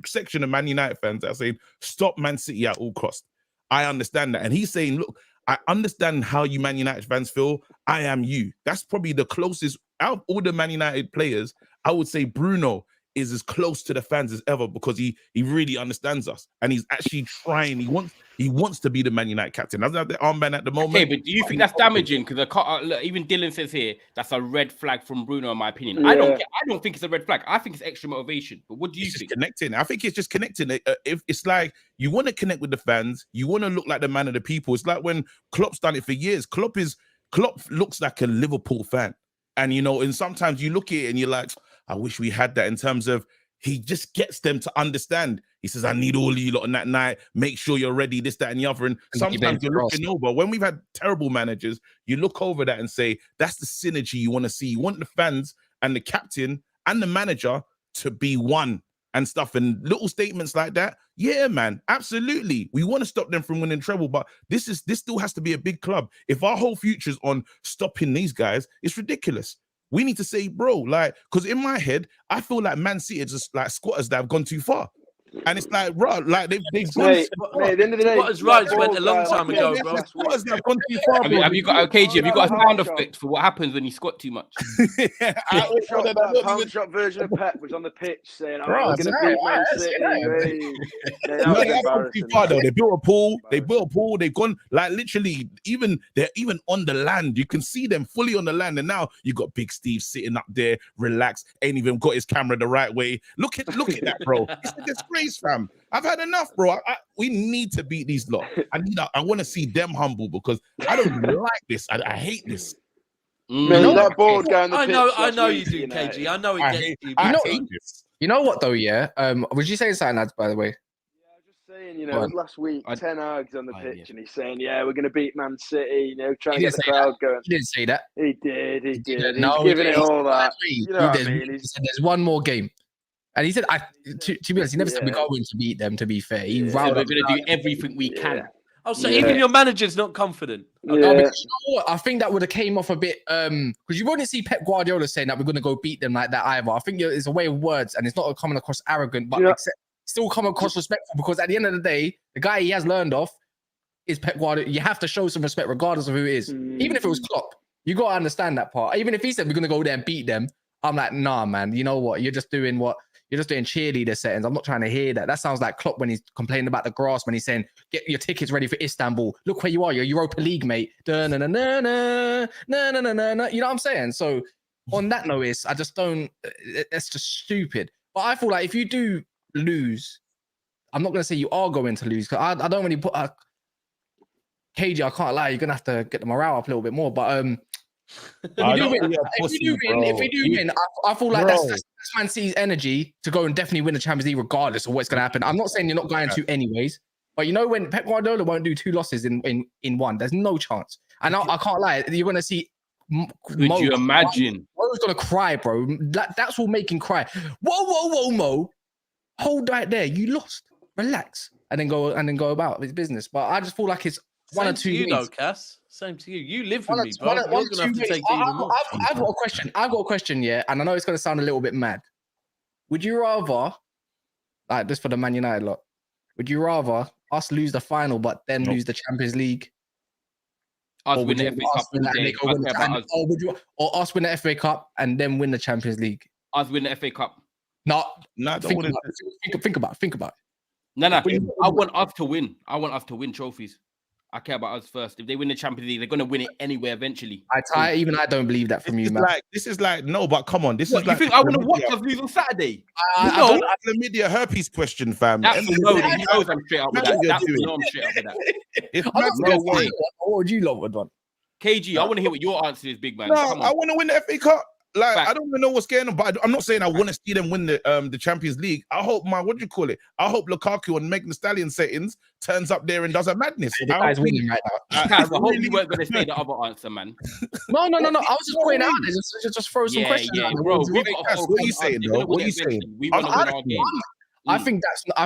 [SPEAKER 3] section of Man United fans that are saying stop Man City at all costs. I understand that, and he's saying, look, I understand how you Man United fans feel. I am you. That's probably the closest out of all the Man United players. I would say Bruno is as close to the fans as ever because he really understands us and he's actually trying. He wants to be the Man United captain. Doesn't have the armband at the moment.
[SPEAKER 4] Okay, but do you think that's damaging? Because even Dylan says here that's a red flag from Bruno, in my opinion. Yeah. I don't think it's a red flag. I think it's extra motivation. But what do you think?
[SPEAKER 3] Connecting. I think it's just connecting. If it's like you want to connect with the fans, you want to look like the man of the people. It's like when Klopp's done it for years. Klopp looks like a Liverpool fan, and you know, and sometimes you look at it and you're like, I wish we had that in terms of he just gets them to understand. He says, I need all of you lot on that night. Make sure you're ready, this, that, and the other. And sometimes you're looking over. When we've had terrible managers, you look over that and say, that's the synergy you want to see. You want the fans and the captain and the manager to be one and stuff. And little statements like that. Yeah, man, absolutely. We want to stop them from winning treble, but this still has to be a big club. If our whole future is on stopping these guys, it's ridiculous. We need to say, bro, like, because in my head, I feel like Man City are just like squatters that have gone too far. And it's like, bro, like they've gone.
[SPEAKER 6] Mate, at the end of the day,
[SPEAKER 2] squatters' rights went a long time ago, bro.
[SPEAKER 3] Squatters that have gone too far.
[SPEAKER 4] Have you got a sound effect for what happens when you squat too much?
[SPEAKER 6] That pound shop version of Pep was on the pitch saying, "I'm going to beat Man City."
[SPEAKER 3] They've gone too far though. They built a pool. They've gone like literally. They're even on the land. You can see them fully on the land. And now you got Big Steve sitting up there, relaxed, ain't even got his camera the right way. Look at that, bro. It's a disgrace, fam. I've had enough, bro. We need to beat these lot. I want to see them humble because I don't like this. I hate this.
[SPEAKER 6] Man, that board going
[SPEAKER 2] I know you do, KG. I know it gets you.
[SPEAKER 5] You know what though? Yeah. Was you saying something, lads? By the way.
[SPEAKER 6] Yeah, I was just saying. You know, last week, Ten Hag's on the pitch, and he's saying, "Yeah, we're going to beat Man City." You know, trying to get the crowd going.
[SPEAKER 5] He didn't say that.
[SPEAKER 6] He did. He's giving it all that. You know what I mean?
[SPEAKER 5] He said, "There's one more game." And he said, to be honest, he never said we're going to beat them, to be fair.
[SPEAKER 4] We're going to do everything we can.
[SPEAKER 2] Oh, so even your manager's not confident?
[SPEAKER 5] No, but you know what? I think that would have came off a bit, because you wouldn't see Pep Guardiola saying that we're going to go beat them like that either. I think it's a way of words, and it's not coming across arrogant, but still come across respectful, because at the end of the day, the guy he has learned off is Pep Guardiola. You have to show some respect regardless of who it is. Even if it was Klopp, you got to understand that part. Even if he said we're going to go there and beat them, I'm like, nah, man, you know what? You're just doing cheerleader settings. I'm not trying to hear that. That sounds like Klopp when he's complaining about the grass, when he's saying, get your tickets ready for Istanbul. Look where you are. You're Europa League, mate. You know what I'm saying? So on that note, I just don't, it's just stupid. But I feel like if you do lose, I'm not going to say you are going to lose, because I don't really put KG, I can't lie, you're going to have to get the morale up a little bit more. But if we do win, I feel like that's Man City's energy to go and definitely win the Champions League regardless of what's going to happen. I'm not saying you're not going to anyways, but you know when Pep Guardiola won't do 2 losses in one, there's no chance. And I can't lie, you're going to see.
[SPEAKER 4] Could you imagine?
[SPEAKER 5] Mo's going to cry, bro. That's what make him cry. Whoa, Mo. Hold right there. You lost. Relax. And then go about his business. But I just feel like it's one or two.
[SPEAKER 2] You know, Cass. Same to you. You live with me, bro. You're going to have to take
[SPEAKER 5] I've got a question. Yeah, and I know it's going to sound a little bit mad. Would you rather, like this for the Man United lot, would you rather us lose the final but then lose the Champions League?
[SPEAKER 4] Us win the FA Cup all day.
[SPEAKER 5] Or us win the FA Cup and then win the Champions League.
[SPEAKER 4] Us win the FA Cup.
[SPEAKER 5] No,
[SPEAKER 3] think
[SPEAKER 5] about it.
[SPEAKER 4] No. I want us to win. I want us to win trophies. I care about us first. If they win the Champions League, they're going to win it anyway eventually.
[SPEAKER 5] Even I don't believe that from you, man.
[SPEAKER 3] This is like, no, but come on. This is
[SPEAKER 4] you
[SPEAKER 3] like.
[SPEAKER 4] think I want to watch us lose on Saturday?
[SPEAKER 3] No, chlamydia herpes question, fam.
[SPEAKER 4] He knows I'm straight up with that. I'm straight up with that.
[SPEAKER 5] What would you lot want?
[SPEAKER 4] KG, I want to hear what your answer is, big man.
[SPEAKER 3] No, I want to win the FA Cup. Like, I don't even know what's going on, but I'm not saying I want to see them win the Champions League. I hope I hope Lukaku on Megan Thee Stallion settings turns up there and does a madness.
[SPEAKER 5] The guy's winning right now.
[SPEAKER 4] I hope you weren't going to say the other answer, man.
[SPEAKER 5] No. I was just pointing out there, just throw some questions.
[SPEAKER 4] Yeah, bro.
[SPEAKER 3] What are you saying, though? What are you saying?
[SPEAKER 4] We want to win our game.
[SPEAKER 5] I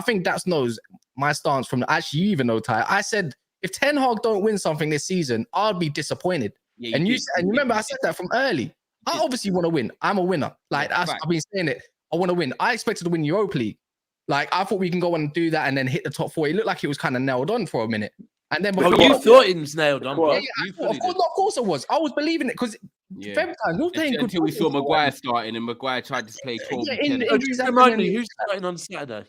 [SPEAKER 5] think Daps knows my stance from actually. You even know, Ty. I said if Ten Hag don't win something this season, I'll be disappointed. Yeah, and you remember I said that from early. I obviously want to win. I'm a winner. Like I've been saying it. I want to win. I expected to win Europa League. Like I thought we can go and do that and then hit the top 4. It looked like it was kind of nailed on for a minute. And then
[SPEAKER 2] you thought it was nailed on.
[SPEAKER 5] Of course it was. I was believing it because every time we were playing good
[SPEAKER 4] until we saw Maguire starting and Maguire tried to play 12.
[SPEAKER 2] Remind me, who's starting on Saturday?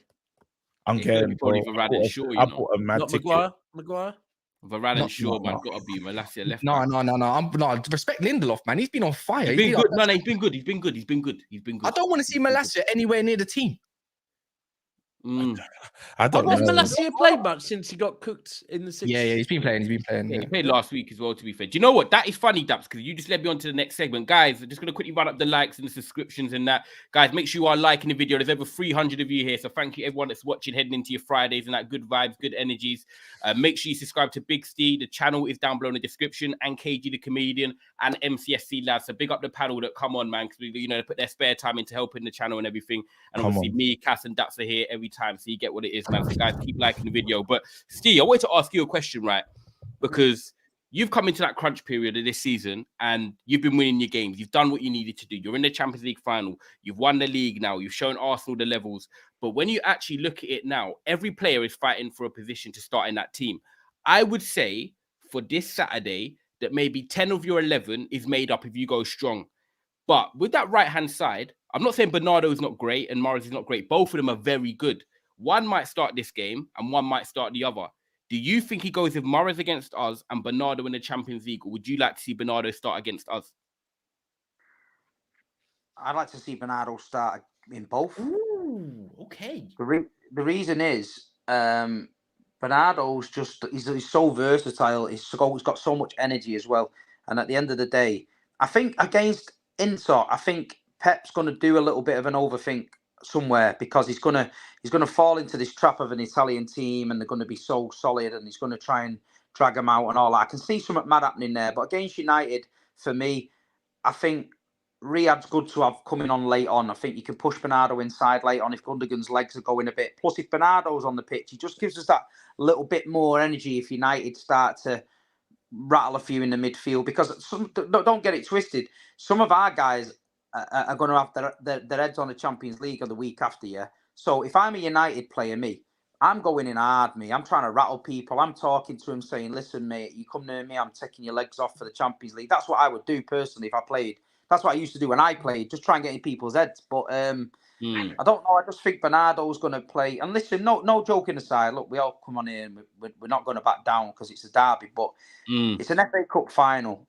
[SPEAKER 3] I'm getting
[SPEAKER 4] probably Varane and Shaw.
[SPEAKER 3] I put a mad
[SPEAKER 2] not
[SPEAKER 3] ticket.
[SPEAKER 2] Maguire.
[SPEAKER 4] Varane and Shaw, man, gotta be Malacia left.
[SPEAKER 5] No. I'm respect Lindelof, man. He's been on fire.
[SPEAKER 4] He's been good. No, he's been good. He's been good.
[SPEAKER 5] I don't want to see Malacia anywhere near the team.
[SPEAKER 3] I don't know.
[SPEAKER 2] Has Malacia played much since he got cooked in the 6th?
[SPEAKER 5] Yeah, he's been playing.
[SPEAKER 4] Yeah, he played last week as well, to be fair. Do you know what? That is funny, Daps, because you just led me on to the next segment. Guys, I'm just going to quickly run up the likes and the subscriptions and that. Guys, make sure you are liking the video. There's over 300 of you here, so thank you everyone that's watching, heading into your Fridays and that good vibes, good energies. Make sure you subscribe to Big Steve. The channel is down below in the description, and KG the Comedian and MCSC Lads. So big up the panel that come on, man, because they put their spare time into helping the channel and everything. And obviously me, Cass, and Daps are here every time, so you get what it is, man. So guys, keep liking the video. But Steve, I wanted to ask you a question, right? Because you've come into that crunch period of this season and you've been winning your games. You've done what you needed to do. You're in the Champions League final. You've won the league now. You've shown Arsenal the levels. But when you actually look at it now, every player is fighting for a position to start in that team. I would say for this Saturday that maybe 10 of your 11 is made up if you go strong. But with that right-hand side, I'm not saying Bernardo is not great and Morris is not great. Both of them are very good. One might start this game and one might start the other. Do you think he goes with Morris against us and Bernardo in the Champions League, or would you like to see Bernardo start against us?
[SPEAKER 7] I'd like to see Bernardo start in both.
[SPEAKER 4] Ooh, okay.
[SPEAKER 7] The reason is Bernardo's he's so versatile. He's got so much energy as well. And at the end of the day, I think against Inter, I think Pep's going to do a little bit of an overthink somewhere because he's gonna fall into this trap of an Italian team and they're going to be so solid and he's going to try and drag them out and all that. I can see something mad happening there, but against United, for me, I think Riyad's good to have coming on late on. I think you can push Bernardo inside late on if Gundogan's legs are going a bit. Plus, if Bernardo's on the pitch, he just gives us that little bit more energy if United start to rattle a few in the midfield. Because don't get it twisted, some of our guys are going to have their heads on the Champions League or the week after, yeah. So if I'm a United player, I'm going in hard, I'm trying to rattle people. I'm talking to them saying, listen, mate, you come near me, I'm taking your legs off for the Champions League. That's what I would do personally if I played. That's what I used to do when I played, just try and get in people's heads. But I don't know. I just think Bernardo's going to play. And listen, no joking aside, look, we all come on here and we're not going to back down because it's a derby, but it's an FA Cup final.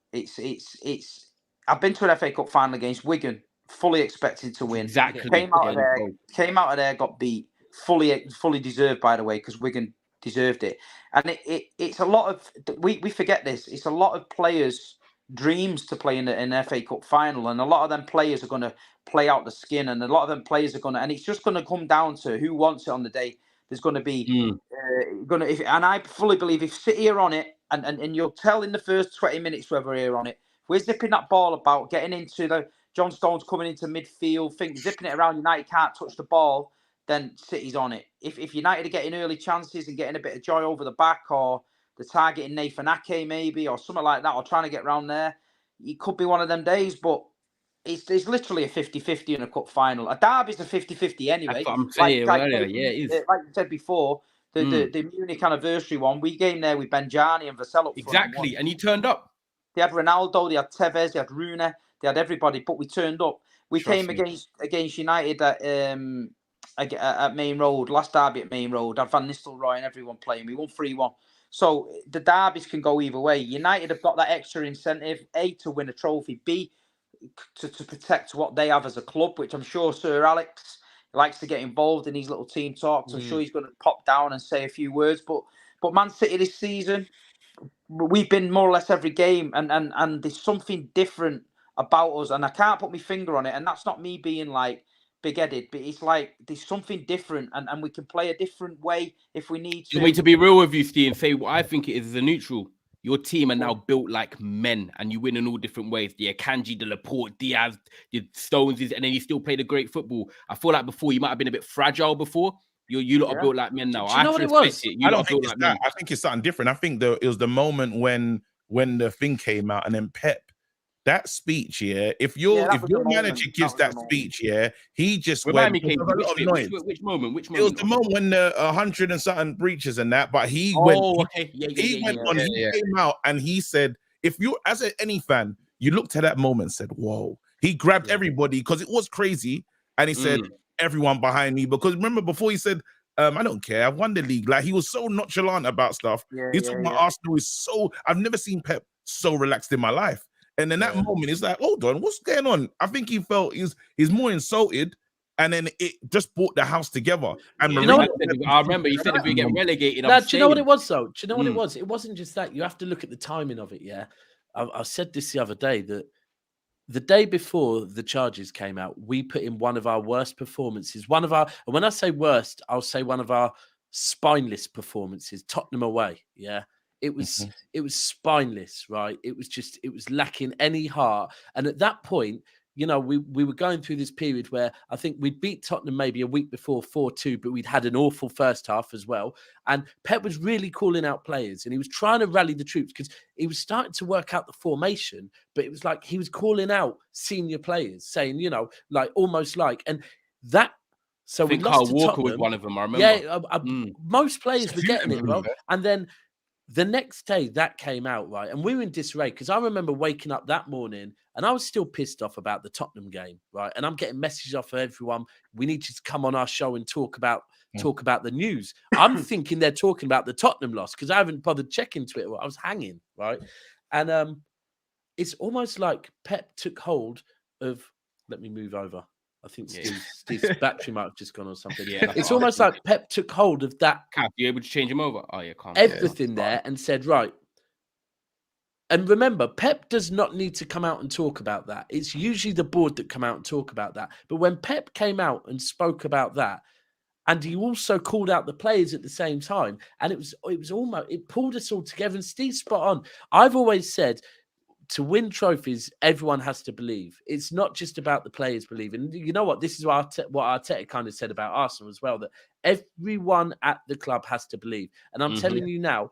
[SPEAKER 7] I've been to an FA Cup final against Wigan, fully expected to win.
[SPEAKER 4] Exactly.
[SPEAKER 7] Came out of there, got beat. Fully deserved, by the way, because Wigan deserved it. And it's a lot of we forget this. It's a lot of players' dreams to play in an FA Cup final, and a lot of them players are going to play out the skin, and a lot of them players are going to, and it's just going to come down to who wants it on the day. There's going to be and I fully believe if City are on it, and you'll tell in the first 20 minutes whether we're on it. We're zipping that ball about, getting into the John Stones coming into midfield, zipping it around. United can't touch the ball, then City's on it. If United are getting early chances and getting a bit of joy over the back, or the targeting Nathan Ake maybe, or something like that, or trying to get around there, it could be one of them days. But it's literally a 50-50 in a cup final. A derby's a 50-50 anyway.
[SPEAKER 4] That's what I'm saying. Like you said before,
[SPEAKER 7] The Munich anniversary one. We came there with Benjani and Vassell up front.
[SPEAKER 4] Exactly, and he turned up.
[SPEAKER 7] They had Ronaldo, they had Tevez, they had Rune, they had everybody, but we turned up. We came against United at Main Road, last derby at Main Road. Had Van Nistelrooy and everyone playing. We won 3-1. So the derbies can go either way. United have got that extra incentive, A, to win a trophy, B, to protect what they have as a club, which I'm sure Sir Alex likes to get involved in these little team talks. I'm sure he's going to pop down and say a few words. But Man City this season, we've been more or less every game, and there's something different about us, and I can't put my finger on it. And that's not me being like big-headed, but it's like there's something different, and we can play a different way if we need to.
[SPEAKER 4] You want me to be real with you, Steve, and say what I think it is as a neutral. Your team are now built like men, and you win in all different ways. The Akanji, the Laporte, Diaz, the Stoneses, and then you still played a great football. I feel like before you might have been a bit fragile before. You lot are built like men now.
[SPEAKER 2] Do you know what it was?
[SPEAKER 3] I don't think it's that. I think it's something different. I think it was the moment when the thing came out, and then Pep, that speech, if your manager gives that speech, he just
[SPEAKER 4] went. Which moment? Which moment?
[SPEAKER 3] It was the moment when the 100 and something breaches and that, but he went. He came out and he said, if you, as any fan, you looked at that moment and said, "Whoa!" He grabbed everybody because it was crazy, and he said, "Everyone behind me." Because remember, before he said, "I don't care, I've won the league." Like he was so nonchalant about stuff. He's talking about Arsenal is so. I've never seen Pep so relaxed in my life. And in that moment, it's like, hold on, what's going on? I think he felt he's more insulted, and then it just brought the house together. And
[SPEAKER 4] you know I remember he said if we get relegated,
[SPEAKER 2] do you know what it was though? Do you know what it was? It wasn't just that. You have to look at the timing of it. Yeah, I said this the other day that the day before the charges came out, we put in one of our worst performances. And when I say worst, I'll say one of our spineless performances. Tottenham away. Yeah. It was spineless, right? It was lacking any heart. And at that point, we were going through this period where I think we'd beat Tottenham maybe a week before 4-2, but we'd had an awful first half as well. And Pep was really calling out players, and he was trying to rally the troops because he was starting to work out the formation, but it was like he was calling out senior players, saying, almost like, and that. So we lost
[SPEAKER 4] Carl
[SPEAKER 2] to
[SPEAKER 4] Walker
[SPEAKER 2] Tottenham.
[SPEAKER 4] was one of them, I remember.
[SPEAKER 2] Yeah, most players were getting it, bro. And then the next day that came out, right? And we were in disarray because I remember waking up that morning and I was still pissed off about the Tottenham game, right? And I'm getting messages off of everyone. We need you to come on our show and talk about the news. I'm thinking they're talking about the Tottenham loss because I haven't bothered checking Twitter. I was hanging, right? And it's almost like Pep took hold of. Let me move over. I think Steve's battery might have just gone or something. Yeah, it's almost like Pep took hold of that.
[SPEAKER 4] Cap, you able to change him over? Oh, yeah, can't.
[SPEAKER 2] Everything there and said, right. And remember, Pep does not need to come out and talk about that. It's usually the board that come out and talk about that. But when Pep came out and spoke about that, and he also called out the players at the same time, and it was almost, it pulled us all together. And Steve's spot on. I've always said, to win trophies, everyone has to believe. It's not just about the players believing. You know what? This is what Arteta kind of said about Arsenal as well, that everyone at the club has to believe. And I'm telling you now,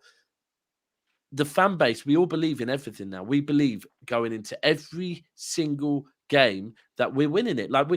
[SPEAKER 2] the fan base, we all believe in everything now. We believe going into every single game that we're winning it. Like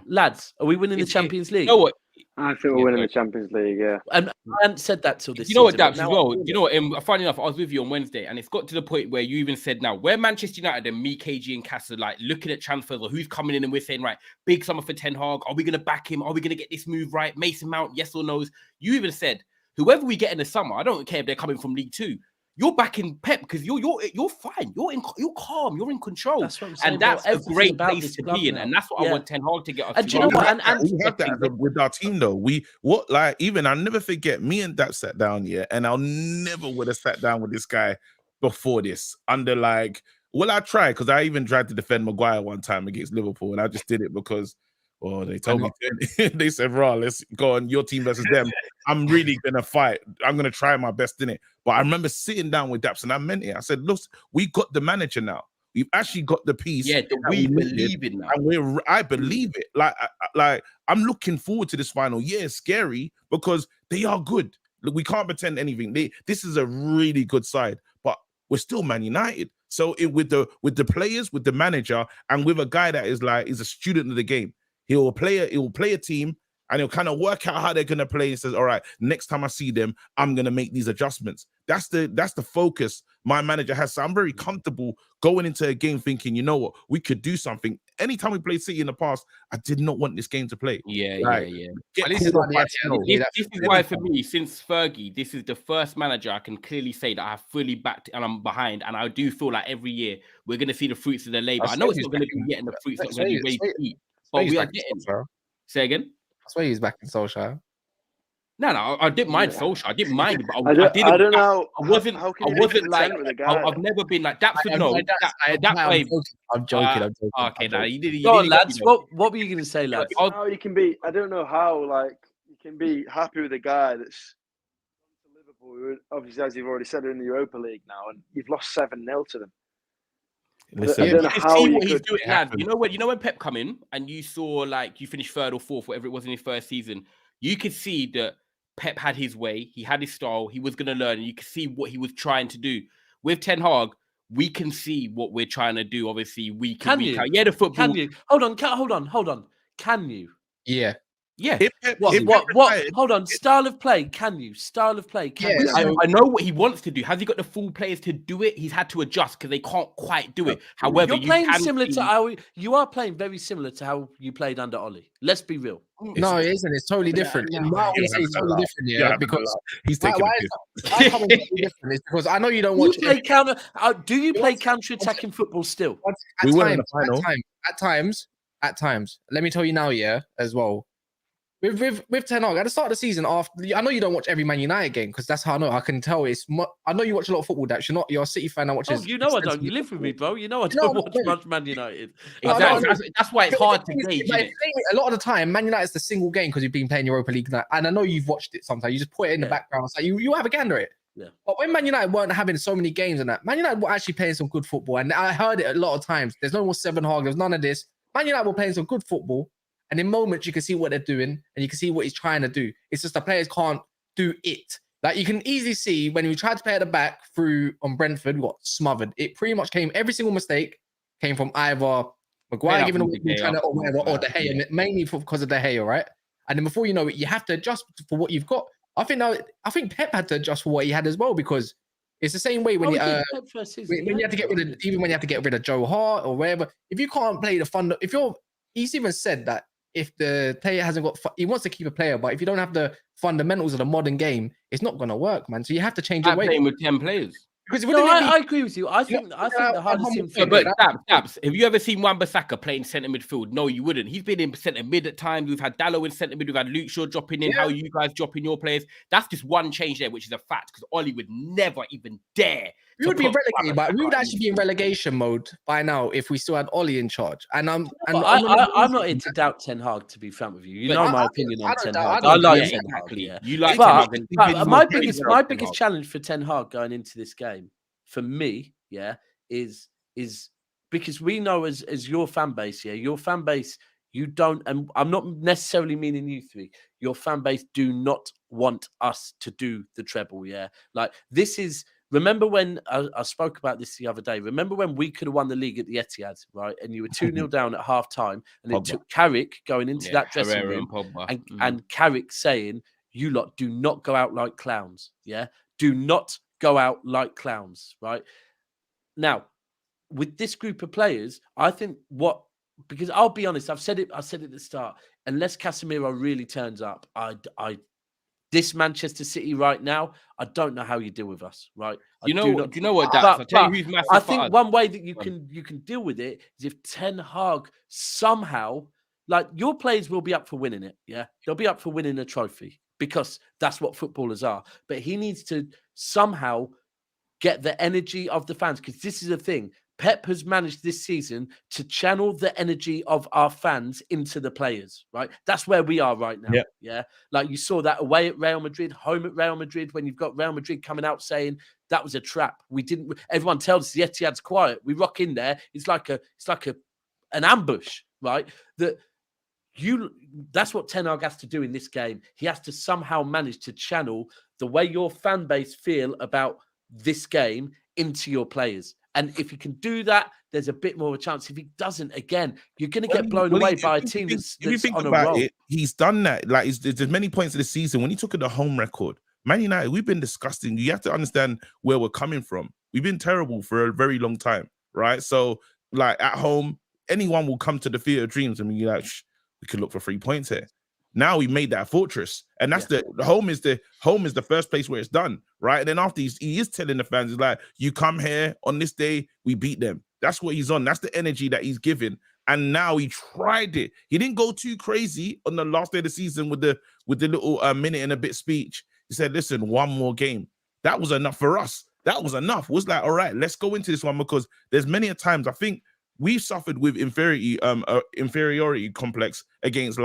[SPEAKER 2] lads, are we winning the Champions League?
[SPEAKER 4] You know what?
[SPEAKER 6] I think we're winning the Champions League, yeah.
[SPEAKER 2] And I hadn't said that till this
[SPEAKER 4] season. You know what,
[SPEAKER 2] Daps,
[SPEAKER 4] as well? You know what? Funny enough, I was with you on Wednesday, and it's got to the point where you even said now, where Manchester United and me, KG, and Cass are like looking at transfers or who's coming in, and we're saying, right, big summer for Ten Hag. Are we going to back him? Are we going to get this move right? Mason Mount, yes or no's? You even said, whoever we get in the summer, I don't care if they're coming from League Two. You're backing Pep because you're fine. You're calm. You're in control.
[SPEAKER 2] That's what I'm saying,
[SPEAKER 4] and that's a great place to be in. And that's what I want Ten Hag to get us.
[SPEAKER 2] And do you know what? And
[SPEAKER 3] we have that with our team though. I'll never forget. Me and Daps sat down, and I'll never would have sat down with this guy before this. Under I tried because I even tried to defend Maguire one time against Liverpool, and I just did it because. Oh, they told me to. They said, "Raw, let's go on your team versus them." I'm really gonna fight. I'm gonna try my best in it. But I remember sitting down with Daps and I meant it. I said, "Look, we got the manager now. We've actually got the piece.
[SPEAKER 4] Yeah, we believe in now,
[SPEAKER 3] and I believe it. Like I'm looking forward to this final. Yeah, it's scary because they are good. Look, we can't pretend anything. This is a really good side, but we're still Man United. So with the players, with the manager, and with a guy that is a student of the game." He will play a team, and he'll kind of work out how they're going to play. And says, all right, next time I see them, I'm going to make these adjustments. That's the focus my manager has. So I'm very comfortable going into a game thinking, you know what, we could do something. Anytime we played City in the past, I did not want this game to play.
[SPEAKER 4] Yeah.
[SPEAKER 3] This
[SPEAKER 4] is why for me, since Fergie, this is the first manager I can clearly say that I have fully backed and I'm behind. And I do feel like every year we're going to see the fruits of their labor. I know it's not going to be getting the fruits, not going to be way deep, but we are getting. Say again?
[SPEAKER 5] That's why he's back in Solskjaer.
[SPEAKER 4] No, I didn't mind Solskjaer. I didn't mind, but
[SPEAKER 6] I don't know.
[SPEAKER 4] I wasn't like.
[SPEAKER 6] With a guy,
[SPEAKER 4] I've never been like Daps would know.
[SPEAKER 5] I'm joking.
[SPEAKER 4] Okay, now you did.
[SPEAKER 2] Go on, lads. What were you going to say, lads?
[SPEAKER 6] How you can be? I don't know how. Like you can be happy with a guy that's to Liverpool. Obviously, as you've already said, in the Europa League now, and you've lost 7-0 to them.
[SPEAKER 3] Listen,
[SPEAKER 6] I don't know how
[SPEAKER 4] see
[SPEAKER 6] you
[SPEAKER 4] what
[SPEAKER 6] could
[SPEAKER 4] he's doing, lad. You know when Pep come in and you saw like you finished 3rd or 4th, whatever it was in his first season, you could see that Pep had his way, he had his style, he was going to learn, and you could see what he was trying to do. With Ten Hag, we can see what we're trying to do. Obviously, week
[SPEAKER 2] can
[SPEAKER 4] week
[SPEAKER 2] you?
[SPEAKER 4] out. Yeah, the football.
[SPEAKER 2] Can you? Hold on. Can you?
[SPEAKER 5] Yeah.
[SPEAKER 4] Yeah.
[SPEAKER 2] What? Hold on. Style of play. Can you? Style of play. Can you?
[SPEAKER 4] I know what he wants to do. Has he got the full players to do it? He's had to adjust because they can't quite do it. However,
[SPEAKER 2] you're playing similar to how you are playing very similar to how you played under Ollie. Let's be real.
[SPEAKER 5] No, it isn't. It's totally different. It's totally different. Yeah, because
[SPEAKER 3] he's taking
[SPEAKER 5] why totally different? It's because I know you don't watch.
[SPEAKER 2] Play counter. Do you play counter-attacking football still?
[SPEAKER 5] At times. Let me tell you now. Yeah, as well. With Ten Hag, at the start of the season, I know you don't watch every Man United game because that's how I can tell. I know you watch a lot of football. That you're a City fan that watches.
[SPEAKER 2] Oh, you know I don't. You live with me, bro. You know I don't watch much Man United.
[SPEAKER 4] Exactly. That's why it's hard to gauge.
[SPEAKER 5] A lot of the time, Man United is the single game because you've been playing Europa League, and I know you've watched it sometimes. You just put it in the background. It's like you have a gander at it.
[SPEAKER 2] Yeah.
[SPEAKER 5] But when Man United weren't having so many games and that, Man United were actually playing some good football, and I heard it a lot of times. There's no more 7 Hag. There's none of this. Man United were playing some good football. And in moments, you can see what they're doing and you can see what he's trying to do. It's just the players can't do it. Like you can easily see when we tried to play at the back through on Brentford, we got smothered. It pretty much every single mistake came from either Maguire giving away or whatever, or De Gea, mainly because of De Gea, right? And then before you know it, you have to adjust for what you've got. I think Pep had to adjust for what he had as well, because it's the same way when you have to get rid of Joe Hart or wherever. If you can't play the fund, he's even said that if the player hasn't got, he wants to keep a player, but if you don't have the fundamentals of the modern game, it's not going to work, man. So you have to change your way.
[SPEAKER 4] Playing with 10 players.
[SPEAKER 2] Because I agree with you. I think the hardest thing.
[SPEAKER 4] But Daps, have you ever seen Wan-Bissaka playing centre midfield? No, you wouldn't. He's been in centre mid at times. We've had Dallo in centre mid. We've had Luke Shaw dropping in. Yeah. How you guys dropping your players? That's just one change there, which is a fact. Because Ollie would never even dare.
[SPEAKER 5] We would be relegated, but we would actually be in relegation mode by now if we still had Ollie in charge. And I'm
[SPEAKER 2] not into doubt Ten Hag, to be frank with you. You know my opinion on Ten Hag. I like Ten Hag. Yeah.
[SPEAKER 4] You like
[SPEAKER 2] Ten Hag. My biggest challenge for Ten Hag going into this game, for me, is because we know as your fan base, your fan base, you don't, and I'm not necessarily meaning you three, your fan base do not want us to do the treble, like this is. Remember when I spoke about this the other day? Remember when we could have won the league at the Etihad, right? And you were 2-0 down at half time, and it took Carrick going into that dressing room and Carrick saying, "You lot do not go out like clowns, do not go out like clowns, right?" Now, with this group of players, I think because I'll be honest, I said it at the start. Unless Casemiro really turns up, this Manchester City right now, I don't know how you deal with us, right?
[SPEAKER 4] Do you know what? I
[SPEAKER 2] think one way that you can deal with it is if Ten Hag somehow, like your players will be up for winning it, they'll be up for winning a trophy because that's what footballers are. But he needs to somehow get the energy of the fans, because this is the thing. Pep has managed this season to channel the energy of our fans into the players, right? That's where we are right now. Yeah. Like you saw that away at Real Madrid, home at Real Madrid, when you've got Real Madrid coming out saying that was a trap. Everyone tells us the Etihad's quiet. We rock in there. It's like an ambush, right? That's what Ten Hag has to do in this game. He has to somehow manage to channel the way your fan base feel about this game into your players. And if he can do that, there's a bit more of a chance. If he doesn't, again, you're going to get blown away by a team that's on a roll.
[SPEAKER 3] He's done that. Like, there's many points of the season when he took the home record. Man United, we've been disgusting. You have to understand where we're coming from. We've been terrible for a very long time, right? So, like, at home, anyone will come to the Theatre of Dreams and be like, we could look for 3 points here. Now we made that fortress, and that's the home is the first place where it's done, right? And then after he is telling the fans, he's like, you come here on this day, we beat them. That's what he's on. That's the energy that he's giving. And now he tried it. He didn't go too crazy on the last day of the season with the little minute and a bit speech. He said, listen, one more game. That was enough for us. That was enough. It was like, all right, let's go into this one, because there's many a times I think we've suffered with inferiority complex against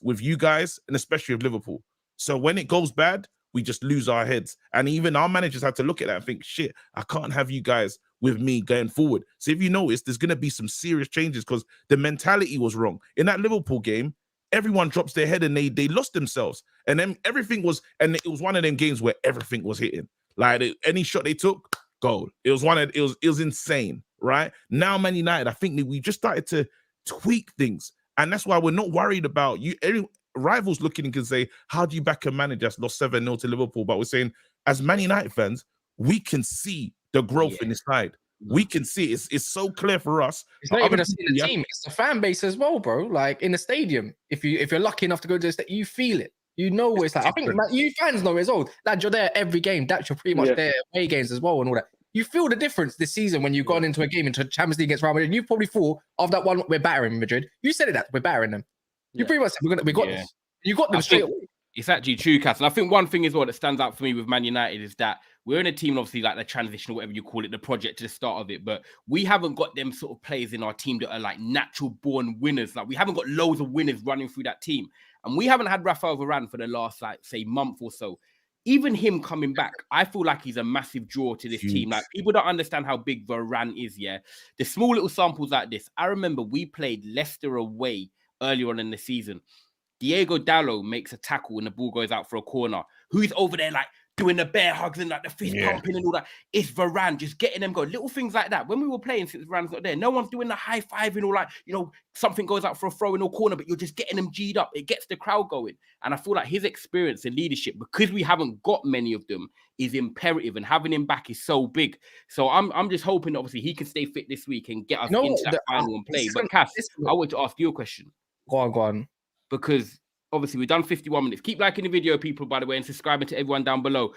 [SPEAKER 3] with you guys, and especially with Liverpool. So when it goes bad, we just lose our heads. And even our managers had to look at that and think, shit, I can't have you guys with me going forward. So if you notice, there's going to be some serious changes because the mentality was wrong. In that Liverpool game, everyone drops their head and they lost themselves. And then it was one of them games where everything was hitting. Like any shot they took, goal. It was insane, right? Now Man United, I think that we just started to tweak things. And that's why we're not worried about you. Rivals looking and can say, how do you back a manager that's lost 7-0 to Liverpool? But we're saying, as Man United fans, we can see the growth in this side. We can see it's so clear for us.
[SPEAKER 5] It's not even the team; it's the fan base as well, bro. Like in the stadium, if you're lucky enough to go to the stadium, you feel it. You know what it's like. I think you fans know it as well. Lad, you're there every game. That's you're pretty much there away games as well and all that. You feel the difference this season when you've gone into a game into Champions League against Real Madrid. You probably thought of that one, we're battering Madrid. You said it, that we're battering them. You pretty much said we got this. You got them straight away.
[SPEAKER 4] It's actually true, Cass. And I think one thing as well that stands out for me with Man United is that we're in a team, obviously, like the transition or whatever you call it, the project to the start of it. But we haven't got them sort of players in our team that are like natural born winners. Like we haven't got loads of winners running through that team. And we haven't had Rafael Varane for the last, say, month or so. Even him coming back, I feel like he's a massive draw to this team. Like people don't understand how big Varane is, The small little samples like this. I remember we played Leicester away earlier on in the season. Diego Dallo makes a tackle and the ball goes out for a corner. Who's over there like doing the bear hugs and like the fist pumping and all that? It's Varane just getting them going. Little things like that. When we were playing, since Varane's not there, no one's doing the high fiving or like, something goes out for a throw in or corner, but you're just getting them G'd up. It gets the crowd going. And I feel like his experience and leadership, because we haven't got many of them, is imperative, and having him back is so big. So I'm just hoping, obviously, he can stay fit this week and get us into that final and play. But Cass, I want to ask you a question.
[SPEAKER 5] Go on.
[SPEAKER 4] Because obviously we've done 51 minutes. Keep liking the video, people, by the way, and subscribing to everyone down below.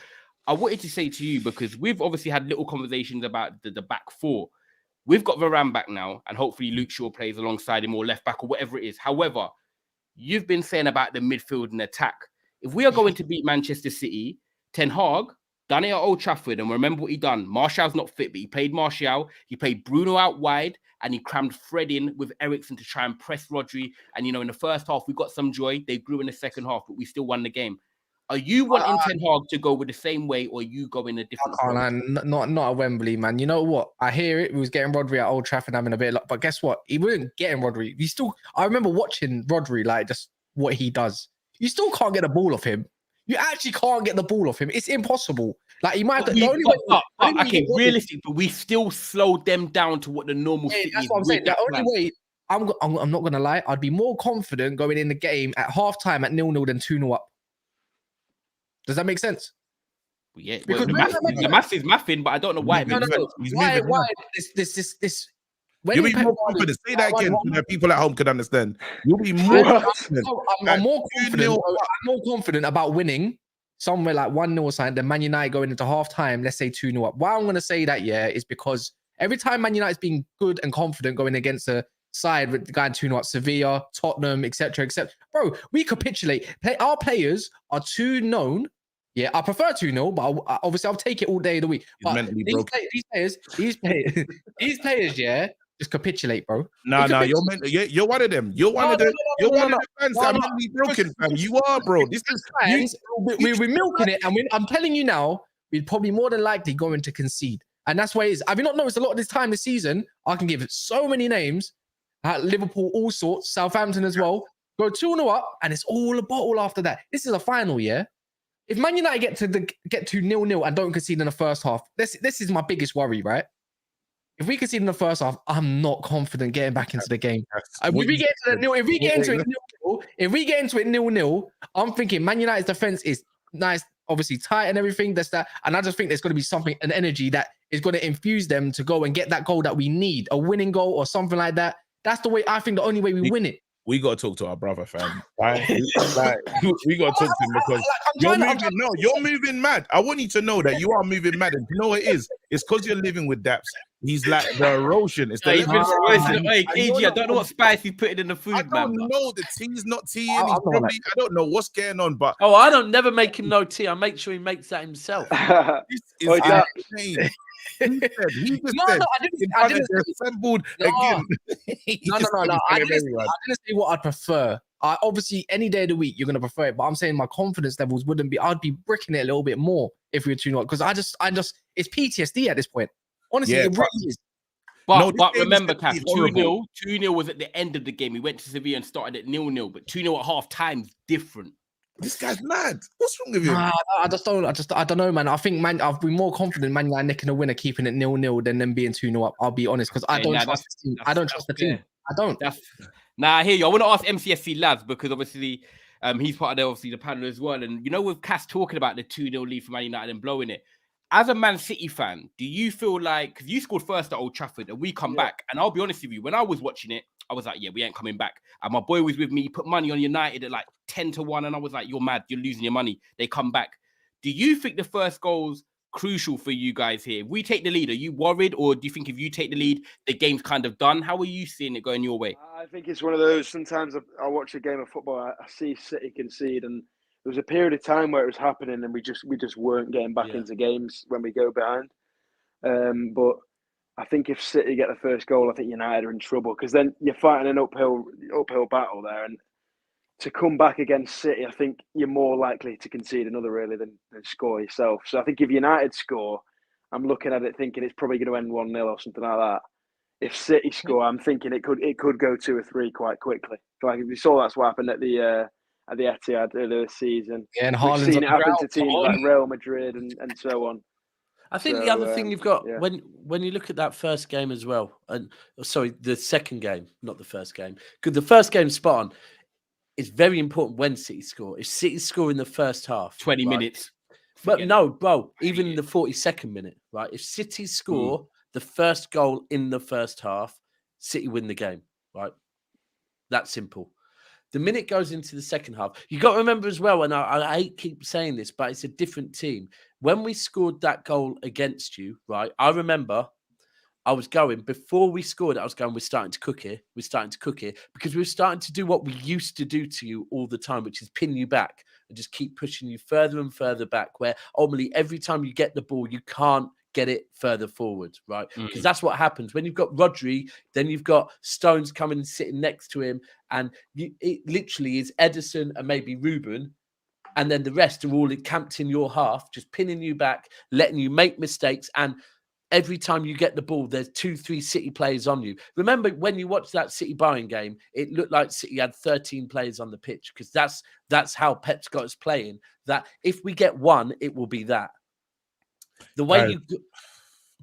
[SPEAKER 4] I wanted to say to you, because we've obviously had little conversations about the back four. We've got Varane back now, and hopefully Luke Shaw plays alongside him or left back or whatever it is. However, you've been saying about the midfield and attack. If we are going to beat Manchester City, Ten Hag done it at Old Trafford, and remember what he done. Martial's not fit, but he played Martial. He played Bruno out wide, and he crammed Fred in with Eriksen to try and press Rodri. And, in the first half, we got some joy. They grew in the second half, but we still won the game. Are you wanting Ten Hag to go with the same way, or are you going a different way?
[SPEAKER 5] Not at Wembley, man. You know what? I hear it. We was getting Rodri at Old Trafford having a bit of luck. But guess what? He wasn't getting Rodri. I remember watching Rodri, like, just what he does. You still can't get the ball off him. You actually can't get the ball off him. It's impossible. Like, he might have
[SPEAKER 4] realistic, but we still slowed them down to what the normal City is.
[SPEAKER 5] That's what I'm saying. The only way, I'm not going to lie, I'd be more confident going in the game at half-time at 0-0 than 2-0 up. Does that make sense?
[SPEAKER 4] Well, yeah. Well, the math is mathing, but I don't know why.
[SPEAKER 5] Why this
[SPEAKER 3] You'll be more confident. Say that again so that people at home can understand. You'll be more confident.
[SPEAKER 5] I'm more confident about winning somewhere like 1-0 or something than Man United going into half-time, let's say 2-0 up. Why I'm going to say that, is because every time Man United's been good and confident going against a side with the guy 2-0 up, Sevilla, Tottenham, etc. Bro, we capitulate. Our players are too known. Yeah, I prefer 2-0, but obviously I'll take it all day of the week. But these players, just capitulate, bro.
[SPEAKER 3] No, you're one of them. You're one of the fans that are mentally broken, fam. You are, bro. This is
[SPEAKER 5] fans. We're milking it, and I'm telling you now, we're probably more than likely going to concede, and that's why it is. Have you not noticed a lot of this time this season? I can give so many names. Liverpool, all sorts. Southampton as well. Go 2-0 up, and it's all a bottle after that. This is a final, if Man United get to 0-0 and don't concede in the first half, this is my biggest worry, right? If we concede in the first half, I'm not confident getting back into the game. If we get into it 0-0, I'm thinking Man United's defense is nice, obviously tight and everything. That's that, and I just think there's going to be an energy that is going to infuse them to go and get that goal that we need, a winning goal or something like that. That's the way I think the only way we win it.
[SPEAKER 3] We got to talk to our brother, fam. Right? we got to talk to him because you're moving mad. I want you to know that you are moving mad. And you know what it is? It's because you're living with Daps. He's like the erosion. It's the
[SPEAKER 4] KG, I don't know what spice he's putting in the food, man.
[SPEAKER 3] I don't know. The tea's not tea. I don't know what's going on, but
[SPEAKER 2] I don't never make him no tea. I make sure he makes that himself.
[SPEAKER 3] This is insane. I didn't assembled again.
[SPEAKER 5] No. I didn't say what I'd prefer. Obviously, any day of the week you're gonna prefer it, but I'm saying my confidence levels wouldn't be. I'd be bricking it a little bit more if we were 2-0 because I just it's PTSD at this point. Honestly, it really is.
[SPEAKER 4] But remember, Cass, 2-0 was at the end of the game. We went to Sevilla and started at 0-0, but 2-0 at half time is different.
[SPEAKER 3] This guy's mad. What's wrong with him?
[SPEAKER 5] I don't know, man. I think I've been more confident Man United nicking a winner, keeping it 0-0 than them being 2-0 up. I'll be honest, because I don't trust the team. I don't trust the team. I don't.
[SPEAKER 4] I hear you. I want to ask MCSC Labs because obviously he's part of the panel as well. And with Cass talking about the 2-0 lead for Man United and blowing it, as a Man City fan, do you feel like, because you scored first at Old Trafford and we come back, and I'll be honest with you, when I was watching it, I was like, we ain't coming back. And my boy was with me, he put money on United at like 10-1, and I was like, you're mad, you're losing your money. They come back. Do you think the first goal's crucial for you guys here? If we take the lead, are you worried, or do you think if you take the lead, the game's kind of done? How are you seeing it going your way?
[SPEAKER 6] I think it's one of those, sometimes I watch a game of football, I see City concede, and there was a period of time where it was happening and we just weren't getting back into games when we go behind. But I think if City get the first goal, I think United are in trouble because then you're fighting an uphill battle there. And to come back against City, I think you're more likely to concede another really than score yourself. So I think if United score, I'm looking at it thinking it's probably going to end 1-0 or something like that. If City score, I'm thinking it could go 2 or 3 quite quickly. Like if you saw that's what happened at the Etihad earlier this season.
[SPEAKER 5] Yeah, and
[SPEAKER 6] we've seen it happen to teams like Real Madrid and so on.
[SPEAKER 2] I think the other thing you've got when you look at that first game as well, and the second game, not the first game, because the first game's spot on. It's very important when City score. If City score in the first half,
[SPEAKER 4] 20 minutes.
[SPEAKER 2] But no, bro, even in the 42nd minute, right? If City score the first goal in the first half, City win the game, right? That's simple. The minute it goes into the second half, you got to remember as well, and I keep saying this, but it's a different team. When we scored that goal against you, right, I remember I was going, before we scored, I was going, we're starting to cook here. We're starting to cook here because we're starting to do what we used to do to you all the time, which is pin you back and just keep pushing you further and further back, where ultimately every time you get the ball, you can't get it further forward, right? Because that's what happens. When you've got Rodri, then you've got Stones coming and sitting next to him, and it literally is Edison and maybe Ruben, and then the rest are all encamped in your half, just pinning you back, letting you make mistakes, and every time you get the ball, there's 2-3 City players on you. Remember when you watched that City Bayern game, it looked like City had 13 players on the pitch, because that's how Pep's got us playing, that if we get one, it will be that. The way